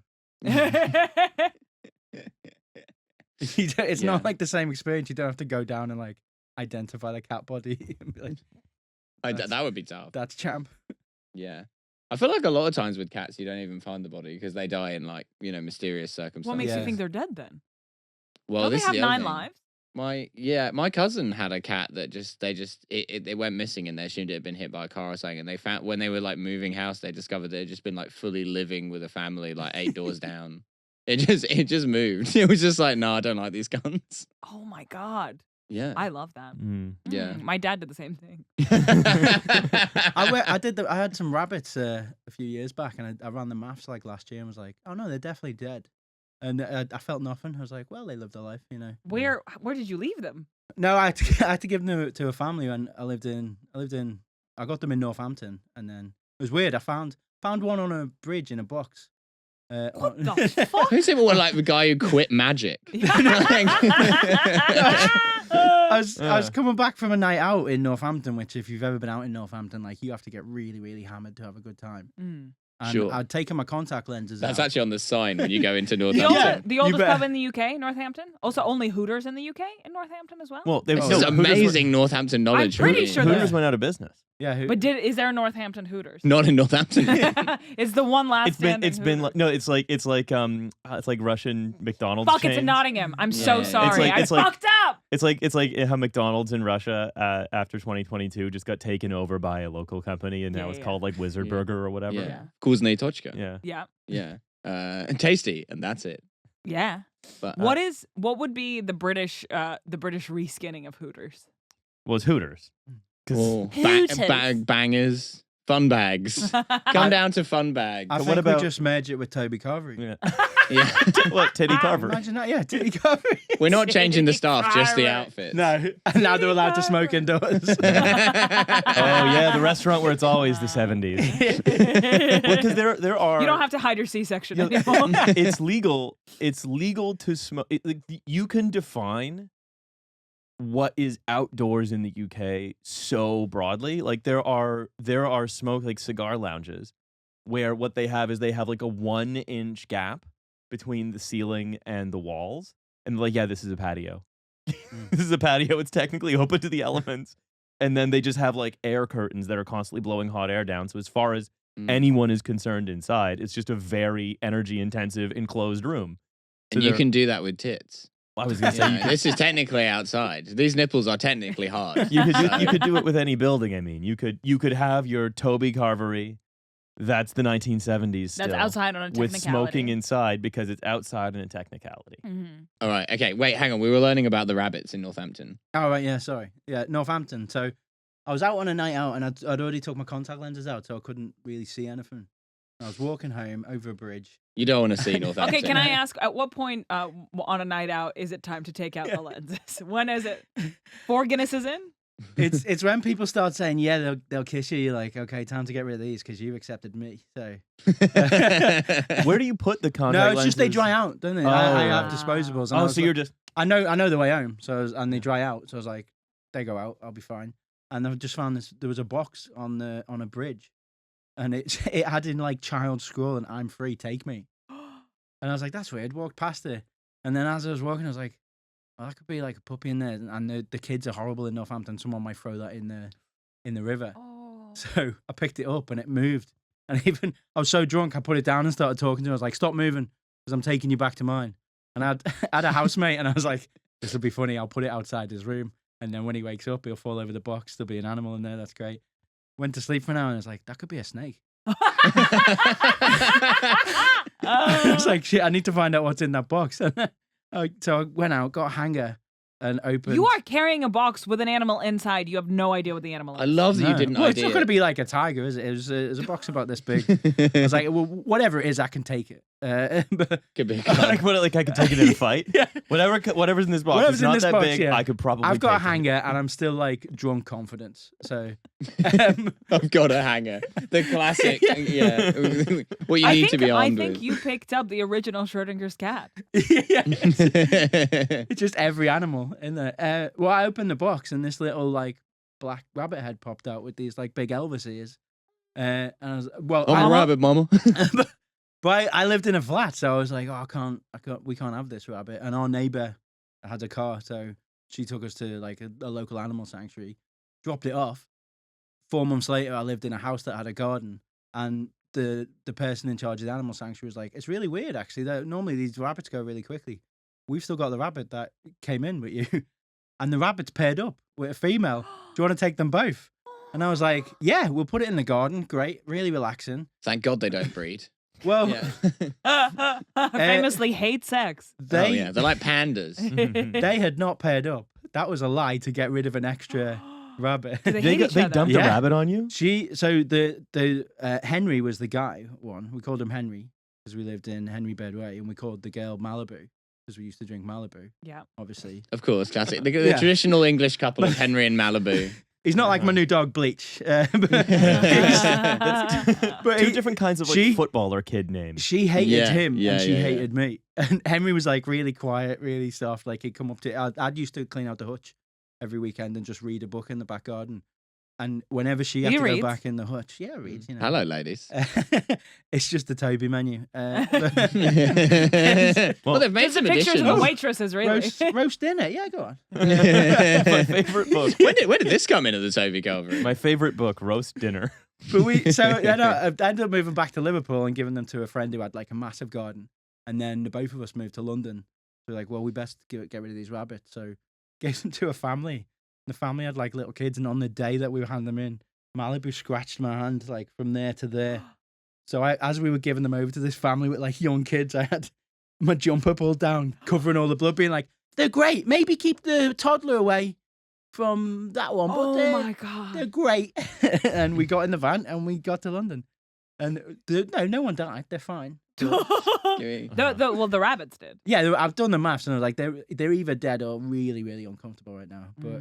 it's Yeah. not like the same experience. You don't have to go down and like identify the cat body and be like, That would be tough. "That's champ." Yeah. I feel like a lot of times with cats, you don't even find the body because they die in like, mysterious circumstances. What makes Yeah. you think they're dead then? Well, Don't they this have is the other 9 thing. lives? My cousin had a cat that they went missing and they assumed it had been hit by a car or something. And they found when they were like moving house, they discovered that it had just been like fully living with a family like 8 doors down. It just moved. It was just like, no, I don't like these guns. Oh my god. Yeah. I love that. Yeah. My dad did the same thing. I had some rabbits a few years back, and I ran the maths like last year and was like, "Oh no, they're definitely dead." And I felt nothing. I was like, "Well, they lived their life, you know." Where did you leave them? No, I had to give them to a family when I lived in. I got them in Northampton, and then it was weird. I found one on a bridge in a box. What the fuck? Who's even like the guy who quit magic? I was coming back from a night out in Northampton, which if you've ever been out in Northampton, like you have to get really, really hammered to have a good time. Mm. And Sure. I'd taken my contact lenses That's out. actually on the sign when you go into The, Northampton. the oldest bet. pub in the UK, Northampton. Also, only Hooters in the UK in Northampton as well. Well, they This Oh. is no, Hooters amazing Northampton knowledge. I'm pretty really. sure Hooters that- went out of business. Yeah, But is there a Northampton Hooters? Not in Northampton. It's the one last standing It's been Hooters. like no, it's like Russian McDonald's. Fuck, it's in chains. Nottingham. I'm Yeah. so It's sorry. like- it's I like- fucked up. It's like how McDonald's in Russia after 2022 just got taken over by a local company and now Yeah, it's yeah. called like Wizard Yeah. Burger or whatever. Yeah. Kuzney Tochka. Yeah. Yeah. Yeah. Tasty, and that's it. Yeah. But What would be the British reskinning of Hooters? Well, it's Hooters. 'Cause- Hooters. bangers, fun bags. Come down to fun bags. I But think what about- we just merge it with Toby Carvery. yeah. Yeah. What, Teddy Carver? Imagine that, yeah, Toby Carvery. We're not changing the staff, just the Carver. outfits. No, and now they're allowed to smoke indoors. Oh yeah, the restaurant where it's always the 70s. Well, because there are You don't have to hide your C-section Yeah, anymore. it's legal. It's legal to smoke. You can define what is outdoors in the UK so broadly. Like there are smoke like cigar lounges where what they have is they have like a 1-inch gap between the ceiling and the walls, and like, yeah, this is a patio. This is a patio. It's technically open to the elements, and then they just have like air curtains that are constantly blowing hot air down. So as far as anyone is concerned inside, it's just a very energy intensive enclosed room. So And you they're- can do that with tits. I was gonna say This is technically outside. These nipples are technically hard. you could do it with any building. I mean, you could have your Toby Carvery. That's the 1970s. Still, That's outside on a technicality. with smoking inside because it's outside in a technicality. Mhm. All right. Okay. Wait. Hang on. We were learning about the rabbits in Northampton. Oh, right, yeah, sorry. Yeah, Northampton. So I was out on a night out and I'd already took my contact lenses out, so I couldn't really see anything. I was walking home over a bridge. You don't want to see Northampton. Okay, can I ask, at what point on a night out is it time to take out the lenses? When is it? 4 Guinnesses in? It's when people start saying, yeah, they'll kiss you. You're like, okay, time to get rid of these because you accepted me. So Where do you put the contact no, it's lenses? just they dry out, don't they? Oh. I have disposables. And I Oh, was so like, you're just I know the way home. And they dry out. So I was like, they go out, I'll be fine. And I just found this. There was a box on a bridge, and it had in like child scrawling, "I'm free, take me." And I was like, that's weird. Walked past it, and then as I was walking, I was like, well, that could be like a puppy in there. And the kids are horrible in Northampton. Someone might throw that in the river. Oh. So I picked it up and it moved. And even I was so drunk, I put it down and started talking to him. I was like, stop moving, because I'm taking you back to mine. And I had a housemate, and I was like, this will be funny. I'll put it outside his room. And then when he wakes up, he'll fall over the box. There'll be an animal in there. That's great. Went to sleep for an hour and I was like, that could be a snake. I was like, shit, I need to find out what's in that box. And so I went out, got a hanger, and opened. You are carrying a box with an animal inside. You have no idea what the animal is. I love that you didn't Well, it's idea. not going to be like a tiger, is it? It was a box about this big. I was like, well, whatever it is, I can take it. But Could be. like what? Like I could take it in a fight. Yeah. Whatever's in this box. Whatever's It's in not this that box, big. yeah. I could probably. I've got a take it. hanger, and I'm still like drunk confidence. So I've got a hanger. The classic. Yeah. What you need to be I armed think with. you picked up the original Schrodinger's cat. yeah, it's just every animal in there. Well, I opened the box, and this little like black rabbit head popped out with these like big Elvis ears. And I was well, I'm a rabbit, mama. But I lived in a flat, so I was like, oh, we can't have this rabbit. And our neighbor had a car, so she took us to like a local animal sanctuary, dropped it off. 4 months later, I lived in a house that had a garden, and the person in charge of the animal sanctuary was like, it's really weird, actually. Normally these rabbits go really quickly. We've still got the rabbit that came in with you, and the rabbit's paired up with a female. Do you want to take them both? And I was like, yeah, we'll put it in the garden. Great, really relaxing. Thank God they don't breed. Well, Yeah. Famously hate sex. they yeah, they're like pandas. they had not paired up. That was a lie to get rid of an extra rabbit. They hate each They other. dumped Yeah. a rabbit on you. The Henry was the guy one. We called him Henry because we lived in Henry Bed Way, and we called the girl Malibu because we used to drink Malibu. Yeah. Obviously, Of course, classic. The Yeah. traditional English couple of Henry and Malibu. he's not like my new dog Bleach. But Two he- different kinds of like she- footballer kid names. She hated Yeah, him yeah, and she yeah, yeah. hated me. And Henry was like really quiet, really soft. Like he'd come up to. I'd used to clean out the hutch every weekend and just read a book in the back garden. And whenever she had He to reads? go back in the hutch, yeah, reads. You know. Hello, ladies. It's just the Toby menu. Well, Well, they've made Just the some pictures additions. of the waitresses, really. roast dinner. Yeah, go on. my favorite book. When did this come into the Toby Calvary? My favorite book, Roast Dinner. But I ended up moving back to Liverpool and giving them to a friend who had like a massive garden. And then the both of us moved to London. So like, well, we best get rid of these rabbits. So gave them to a family. The family had like little kids, and on the day that we were handing them in, Malibu scratched my hand like from there to there. So as we were giving them over to this family with like young kids, I had my jumper pulled down, covering all the blood, being like, "They're great. Maybe keep the toddler away from that one, but Oh they're, my god. they're great." And we got in the van and we got to London, and no one died. They're fine. The rabbits did. Yeah, I've done the maths, and I was like, they're either dead or really, really uncomfortable right now. But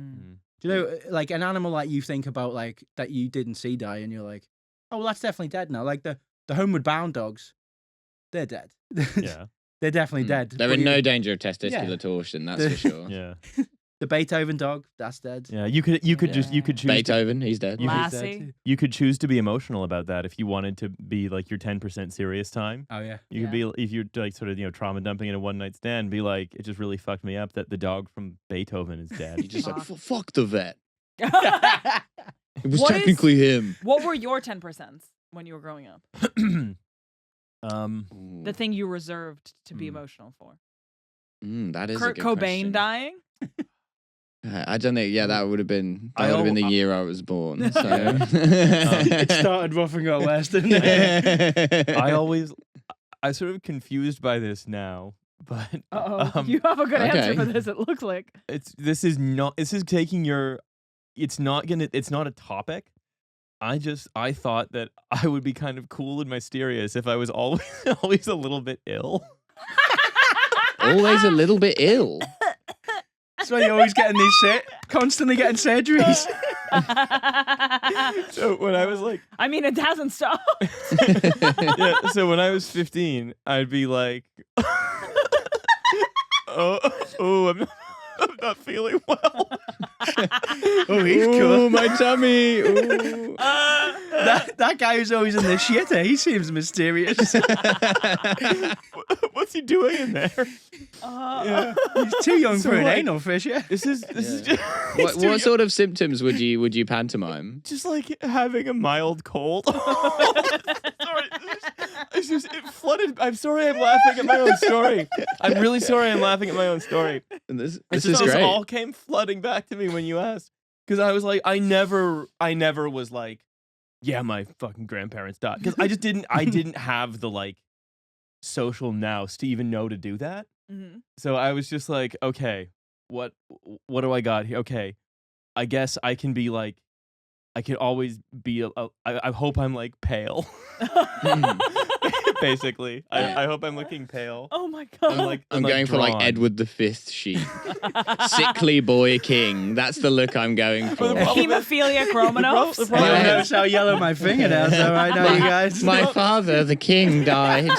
do you know, like an animal like you think about, like that you didn't see die, and you're like, oh, well, that's definitely dead now. Like the Homeward Bound dogs, they're dead. Yeah. They're definitely dead. They're But in no danger of testicular Yeah. torsion, that's for sure. Yeah. The Beethoven dog, that's dead. Yeah. You could choose Beethoven, he's dead. You could- He's dead Lassie. too. you could choose to be emotional about that if you wanted to be like your 10% serious time. Oh yeah. You could be if you're like sort of trauma dumping in a one night stand, be like, it just really fucked me up that the dog from Beethoven is dead. You're just like, fuck the vet. what It was technically him. were your 10% when you were growing up? The thing you reserved to be emotional for? That is a Kurt good Cobain question. dying? I don't think. Yeah, that would have been the year I was born. So It started rough and got worse, didn't it? I sort of confused by this now, but You have a good answer okay. for this, it looks like. this is taking your, it's not a topic. I thought that I would be kind of cool and mysterious if I was always a little bit ill. always a little bit ill. That's why you're always getting constantly getting surgeries. So when I was like, I mean, it hasn't stopped. yeah, so when I was 15, I'd be like, I'm not feeling well. Oh, he's Ooh, cool. my tummy. Ooh. That guy who's always in the shitter, he seems mysterious. What's he doing in there? Yeah. He's too young So, for an like, anal fish, yeah. This is just What sort of symptoms would you pantomime? just like having a mild cold. Sorry, it flooded. I'm sorry, I'm laughing at my own story. I'm really sorry, I'm laughing at my own story. And this It's is just, this great. all came flooding back to me when you asked, because I was like, I never was like, yeah, my fucking grandparents died, because I didn't have the like social nous to even know to do that. Mhm. So I was just like, okay, what do I got here? Okay, I guess I can be like, I can always be. I hope I'm like pale. Basically, I hope I'm looking pale. Oh my god. I'm going for like drawn. Edward V sheep. Sickly boy king. That's the look I'm going for. Hemophilia Romanovs. The I problem don't is- notice how yellow my fingernails are right now, you guys. My father, the king, died,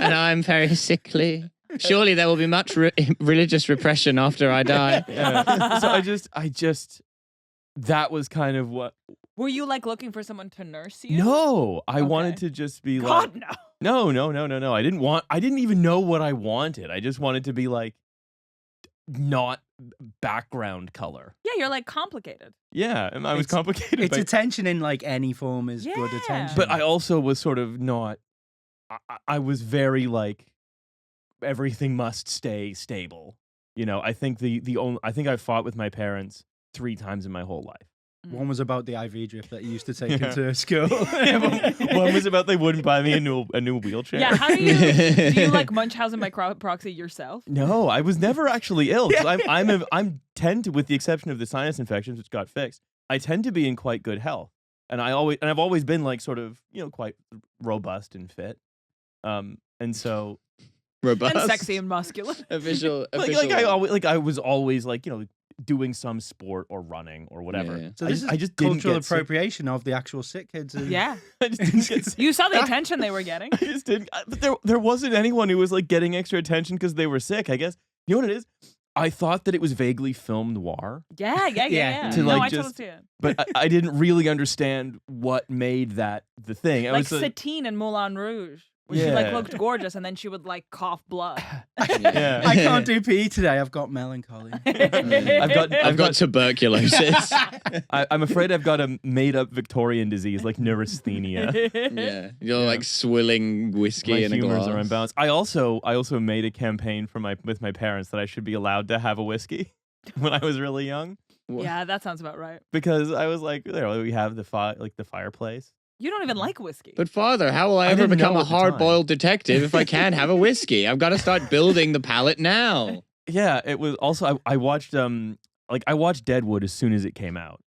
and I'm very sickly. Surely there will be much religious repression after I die. Yeah. So I just that was kind of what. Were you like looking for someone to nurse you? No, I wanted Okay. to just be God, like, no. no. I didn't even know what I wanted. I just wanted to be like, not background color. Yeah, you're like complicated. Yeah, and I was It's- complicated. It's by- attention in like any form is good Yeah. attention. but I also was sort of not. I was very like, everything must stay stable. You know, I think I think I fought with my parents 3 times in my whole life. One was about the IV drip that you used to take Yeah. into school. One was about they wouldn't buy me a new wheelchair. Yeah, how do you like Munchausen by proxy yourself? No, I was never actually ill. 'Cause I'm tend to, with the exception of the sinus infections, which got fixed, I tend to be in quite good health, and I've always been like sort of, you know, quite robust and fit, and so Robust. And sexy and muscular. Official. I was always like, you know, doing some sport or running or whatever. Yeah. So I this just, is I just didn't cultural get sick. appropriation of the actual sick kids. And Yeah. I just didn't get sick. You saw the attention they were getting. I just didn't. But there wasn't anyone who was like getting extra attention because they were sick. I guess you know what it is. I thought that it was vaguely film noir, Yeah. To, No, like, I just- totally see it. but I didn't really understand what made that the thing. I Like was Satine in Moulin Rouge, where she like Yeah. looked gorgeous and then she would like cough blood. yeah. I can't do PE today. I've got melancholy. I've got tuberculosis. I'm afraid I've got a made-up Victorian disease like neurasthenia. Yeah, you're like swilling whiskey My in a humors glass. are unbalanced. I also made a campaign with my parents that I should be allowed to have a whiskey when I was really young, Yeah, that sounds about right. because I was like, there we have the fireplace. You don't even like whiskey. But father, how will I ever didn't become know a at the time. hard-boiled detective if I can't have a whiskey? I've got to start building the palate now. Yeah, it was also I watched I watched Deadwood as soon as it came out.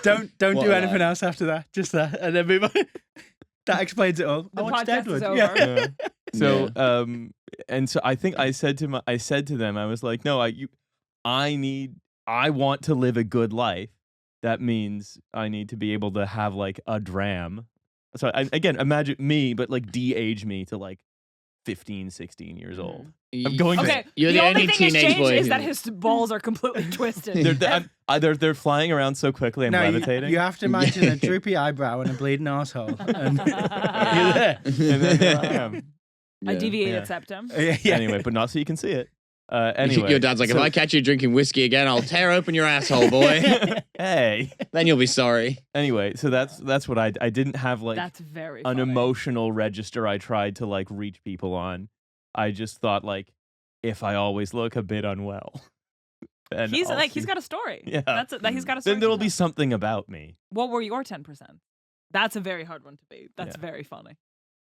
Don't What do a anything lad. else after that. Just that, and then move on. That explains it all. The I watched podcast is Deadwood. over. Yeah. So and so I think I said to them, I was like, no, I want to live a good life. That means I need to be able to have like a dram. So again, imagine me, but like de-age me to like 15, 16 years old. I'm going Okay, You're the the only only thing teenage has changed boy is who- that his balls are completely twisted. They're flying around so quickly. I'm No, levitating. you have to imagine a droopy eyebrow and a bleeding asshole. And you're there. and then here I am. A deviated Yeah. septum. Yeah. Anyway, but not so you can see it. Anyway, Your dad's like, if so- I catch you drinking whiskey again, I'll tear open your asshole, boy. hey. Then you'll be sorry. Anyway, so that's what I didn't have like That's very an funny. emotional register I tried to like reach people on. I just thought like, if I always look a bit unwell, then He's I'll like, he's see- got a story. Yeah. That's it. That he's got a story. Then to there'll be tell. something about me. What were your 10%? That's a very hard one to beat. That's Yeah. very funny.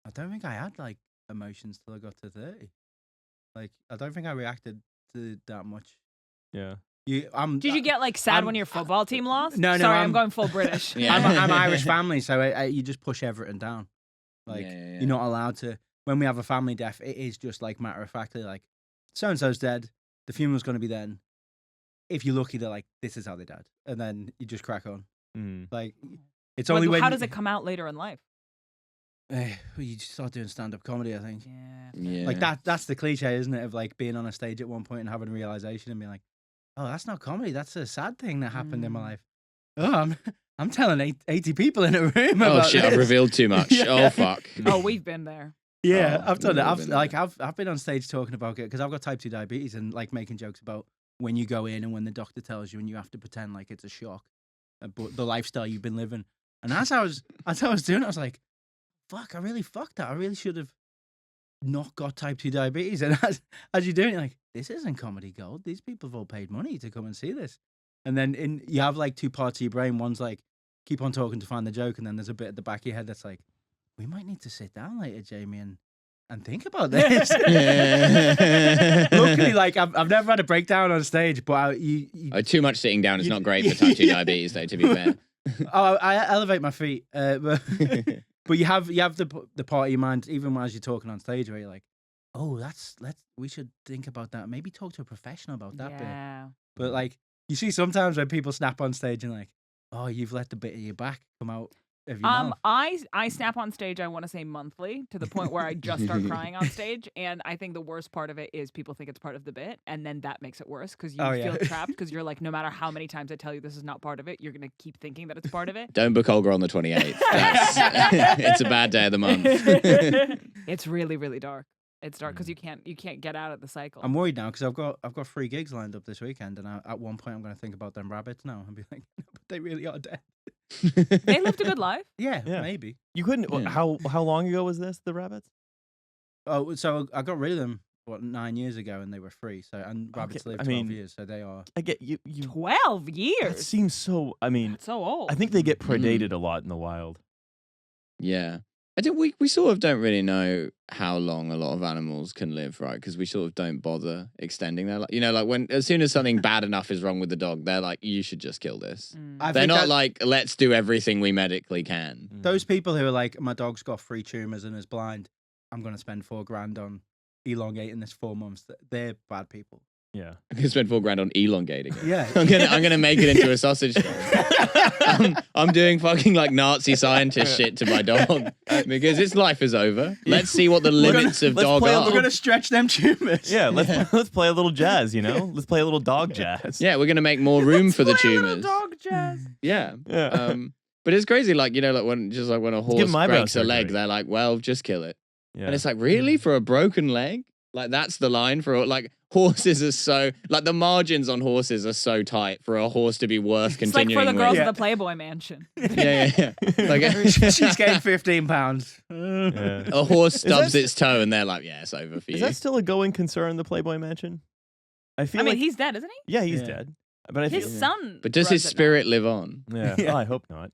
I don't think I had like emotions till I got to 30. Like, I don't think I reacted to that much. Yeah. Did you get like sad when your football team lost? No, Sorry, I'm I'm- going full British. Yeah. I'm Irish family, so you just push Everton down. Like, Yeah. you're not allowed to. When we have a family death, it is just like matter of factly, like, so and so's dead. The funeral's going to be then. If you're lucky, they're like, this is how they died, and then you just crack on. Mm. Like, it's only But when how does it come out later in life? you just start doing stand-up comedy. I think. Yeah. Like that's the cliche, isn't it? Of like being on a stage at one point and having a realization and being like, "Oh, that's not comedy. That's a sad thing that happened in my life." Oh, I'm telling 80 people in a room. Oh about shit! I've this. revealed too much. Yeah. Oh fuck. Oh, we've been there. Yeah, Oh, I've done it. we've been there. I've been on stage talking about it because I've got type 2 diabetes and like making jokes about when you go in and when the doctor tells you and you have to pretend like it's a shock, but the lifestyle you've been living. And as I was doing it, I was like, "Fuck! I really fucked that. I really should have not got type 2 diabetes." And as you're doing it, you're like, this isn't comedy gold. These people have all paid money to come and see this. And then you have like two parts of your brain. One's like, keep on talking to find the joke, and then there's a bit at the back of your head that's like, we might need to sit down later, Jamie, and think about this. Luckily, like I've never had a breakdown on stage, but Too much sitting down is you- not great for type 2 yeah. diabetes, though. To be fair. I elevate my feet, but you have the part of your mind even as you're talking on stage where you're like, oh, we should think about that. Maybe talk to a professional about that bit. Yeah. But like you see sometimes when people snap on stage and like, oh, you've let the bit of your back come out of your mouth. I snap on stage, I want to say monthly, to the point where I just start crying on stage. And I think the worst part of it is people think it's part of the bit, and then that makes it worse because you Oh, yeah. feel trapped because you're like, no matter how many times I tell you this is not part of it, you're gonna keep thinking that it's part of it. Don't book Olga on the 28th. It's a bad day of the month. It's really, really dark. It's dark because you can't get out of the cycle. I'm worried now because I've got 3 gigs lined up this weekend, and at one point I'm going to think about them rabbits now and be like, no, but they really are dead. They lived a good life. Yeah, Yeah. maybe. You couldn't. Yeah. How long ago was this? The rabbits? Oh, so I got rid of them 9 years ago, and they were free. So and rabbits live I 12 mean, years, so they are. I get you. 12 That years. seems so. I mean, That's so old. I think they get predated a lot in the wild. Yeah. I think we sort of don't really know how long a lot of animals can live, right? Because we sort of don't bother extending their life. You know, like as soon as something bad enough is wrong with the dog, they're like, you should just kill this. I They're think not that- like, let's do everything we medically can. those people who are like, my dog's got 3 tumors and is blind. I'm going to spend $4,000 on elongating this 4 months. They're bad people. Yeah. I'm gonna spend $4,000 on elongating it. Yeah. I'm gonna make it into a sausage dog. I'm doing fucking like Nazi scientist shit to my dog because its life is over. Let's see what the limits of let's dog play a are. We're going to stretch them tumors. Yeah. Let's play a little jazz. You know, let's play a little dog jazz. Yeah, we're gonna make more room for the Play a little tumors. dog jazz. Yeah. Yeah. But it's crazy, like, you know, like when a horse give 'em eyebrow breaks a leg, surgery. they're like, well, just kill it. Yeah. And it's like, really? For a broken leg? Like, that's the line for, like, horses are so, like, the margins on horses are so tight for a horse to be worth It's like continuing for the girls with. at the Playboy Mansion. Yeah. Like, She's getting £15. Yeah. a horse stubs that- its toe and they're like, yeah, it's over for Is you. that still a going concern? The Playboy Mansion. I feel I mean, like he's dead, isn't he? yeah, he's Yeah. dead. But I His feel, son. But does runs his it now. spirit live on? yeah. Yeah. Oh, I hope not.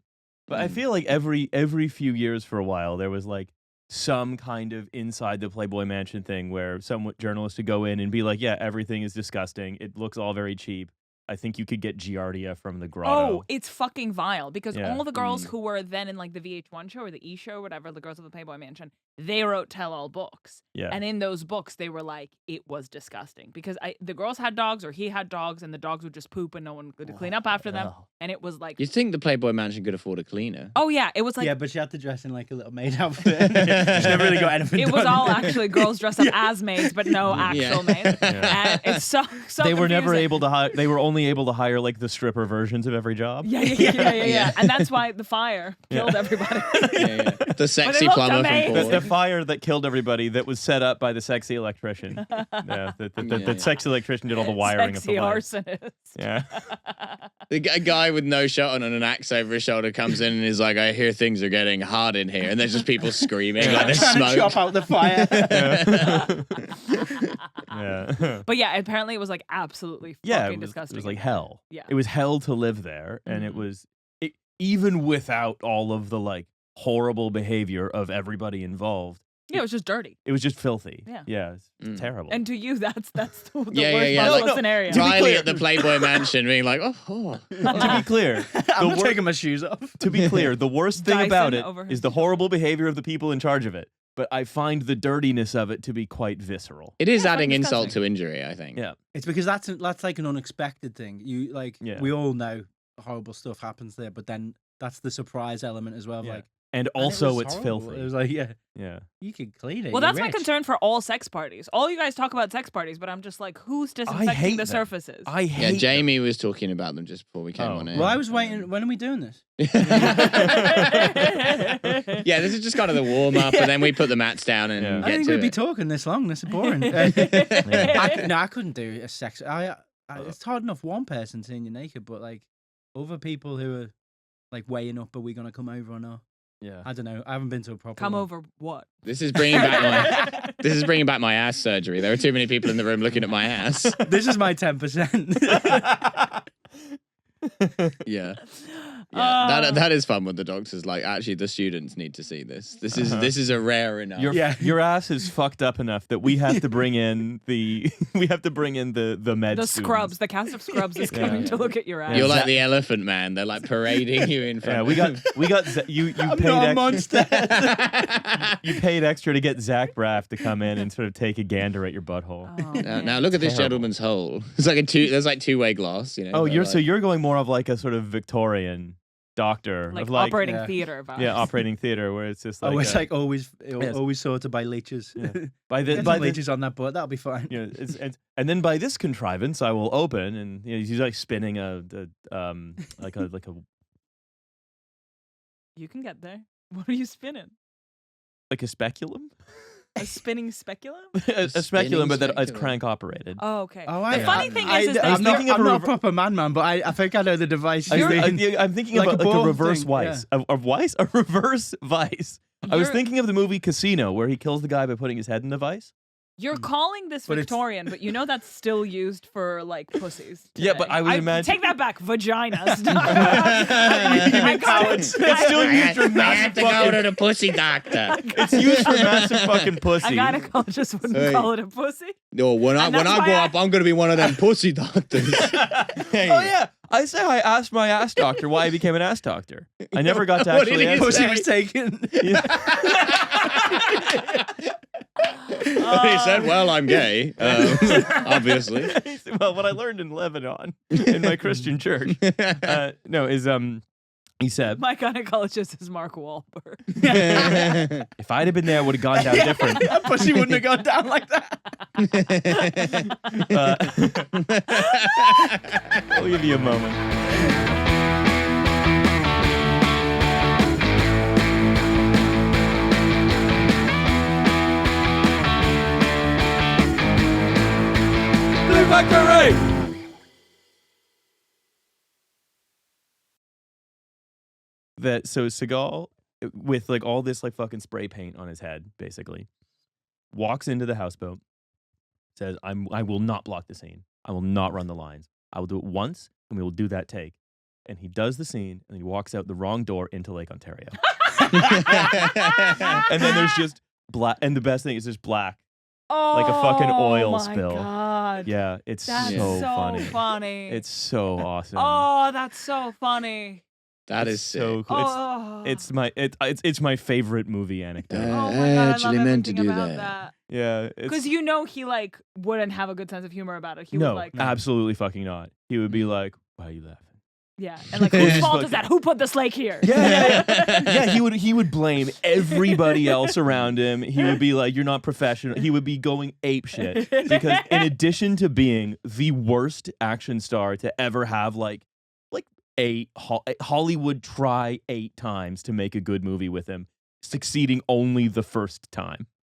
But I feel like every few years for a while there was like some kind of inside the Playboy Mansion thing where some journalist would go in and be like, yeah, everything is disgusting. It looks all very cheap. I think you could get Giardia from the grotto. Oh, it's fucking vile because Yeah. all the girls who were then in like the VH1 show or the E show, whatever, the girls of the Playboy Mansion, they wrote tell-all books. yeah. And in those books, they were like, it was disgusting because the girls had dogs or he had dogs and the dogs would just poop and no one could clean up after them. Oh. And it was like, You'd think the Playboy Mansion could afford a cleaner. oh yeah, it was like, yeah, but she had to dress in like a little maid outfit. She's never really got anything it was done. all actually girls dressed up as maids, but no actual maids. Yeah. And it's so They were never confusing. able to hire. They were only able to hire like the stripper versions of every job. Yeah. Yeah. And that's why the fire killed everybody. Yeah. The sexy looked plumber from amazing. Paul. a fire that killed everybody that was set up by the sexy electrician. Yeah, the sexy electrician did all the wiring Sexy of the light. arsonist. Yeah. The guy with no shirt on and an axe over his shoulder comes in and is like, I hear things are getting hard in here. And there's just people screaming like there's Trying to chop smoke. out the fire. Yeah. But yeah, apparently it was like absolutely Yeah, fucking it disgusting. was like hell. Yeah. It was hell to live there, and it Mhm. was even without all of the like horrible behavior of everybody involved. Yeah, it was just dirty. It was just filthy. Yeah. It's Mm. terrible. And to you, that's the worst Yeah. possible No, scenario. To be Riley clear- at the Playboy Mansion being like, oh. to be clear, I'm the not taking my shoes off. to be clear, the worst thing about Dyson it over her is the seashell. horrible behavior of the people in charge of it. But I find the dirtiness of it to be quite visceral. It is Yeah, adding fucking insult disgusting. to injury, I think. Yeah. It's because that's like an unexpected thing. You like Yeah. we all know horrible stuff happens there, but then that's the surprise element as well. Yeah. Like, And and it also, was it's horrible. filthy. It was like, yeah, Yeah. you could clean it. Well, you're that's my rich. concern for all sex parties. All you guys talk about sex parties, but I'm just like, who's disinfecting hate the them. surfaces? I Yeah, hate Jamie was talking about them just before we came Oh. on air. Well, I was waiting. When are we doing this? Yeah, this is just kind of the warm up, and then we put the mats down and Yeah. I get think to we'd be it. talking this long. This is boring. I couldn't do a sex. It's hard enough one person seeing you naked, but like other people who are like weighing up, are we gonna come over or not? Yeah. I don't know. I haven't been to a proper. Come one. over what? This is bringing back my ass surgery. There are too many people in the room looking at my ass. This is my 10%. Yeah. Yeah, that is fun when the doctor's like, actually, the students need to see this. This is a rare enough. Your ass is fucked up enough that we have to bring in the med The students. scrubs, the cast of scrubs is coming to look at your ass. You're like the elephant man. They're like parading you in front. Yeah, we got you I'm paid not a extra. monster. You paid extra to get Zach Braff to come in and sort of take a gander at your butthole. Oh, Now, man. now look at this Terrible. gentleman's hole. It's like there's like two-way glass, you know. Oh, but you're like- you're going more of like a sort of Victorian doctor, like of like operating yeah. theater vibes. yeah, operating theater where it's just like Oh, it's a- like always Yes. always sorted by leeches. Yeah. by Get the by some the leeches on that butt. That'll be fine. you know, and then by this contrivance I will open and he's like spinning like a You can get there. What are you spinning? like a speculum. A spinning speculum? a spinning speculum, but that it's speculum. crank operated. Oh, okay. Oh, the funny thing is I was I'm not, thinking of I'm a not a rever- proper man, but I think I know the device. I'm thinking like of a like a ball reverse thing, vice. A vice? A reverse vice. I was thinking of the movie Casino where he kills the guy by putting his head in the vice. You're calling this But it's- Victorian, but you know that's still used for like pussies. Yeah, but today. I would imagine- Take that back, vaginas. It's still used for I massive have to go fucking. to the pussy doctor. It's used for massive fucking A pussy. gynecologist wouldn't Hey. call it a pussy. No, when I And that's grow why up, I'm gonna be one of them pussy doctors. Oh yeah, I say I asked my ass doctor why I became an ass doctor. I never got to What did actually he answer. Pussy say? was taken. He said, "Well, I'm gay, obviously." Well, what I learned in Lebanon in my Christian church, he said, My gynecologist is Mark Wahlberg. if I'd have been there, it would have gone down different. That pussy wouldn't have gone down like that. I'll give you a moment. Blue Factory! So Seagal, with like all this like fucking spray paint on his head, basically, walks into the houseboat, says, I will not block the scene. I will not run the lines. I will do it once, and we will do that take. And he does the scene, and he walks out the wrong door into Lake Ontario. And then there's just black, and the best thing is just black. Like a fucking oil my spill. God. Yeah, it's That's so so funny. It's so awesome. Oh, that's so funny. That It's is so sick. cool. Oh. It's my favorite movie anecdote. Oh I my God, I actually love meant to everything do about that. that. Yeah, Because you know he like wouldn't have a good sense of humor about it. He no, would like absolutely fucking not. He would be like, "Why are you laughing?" yeah, and like whose Just fault like- is that? Who put this lake here? Yeah, he would blame everybody else around him. He would be like, "You're not professional." He would be going ape shit because in addition to being the worst action star to ever have like Hollywood try 8 times to make a good movie with him, succeeding only the first time.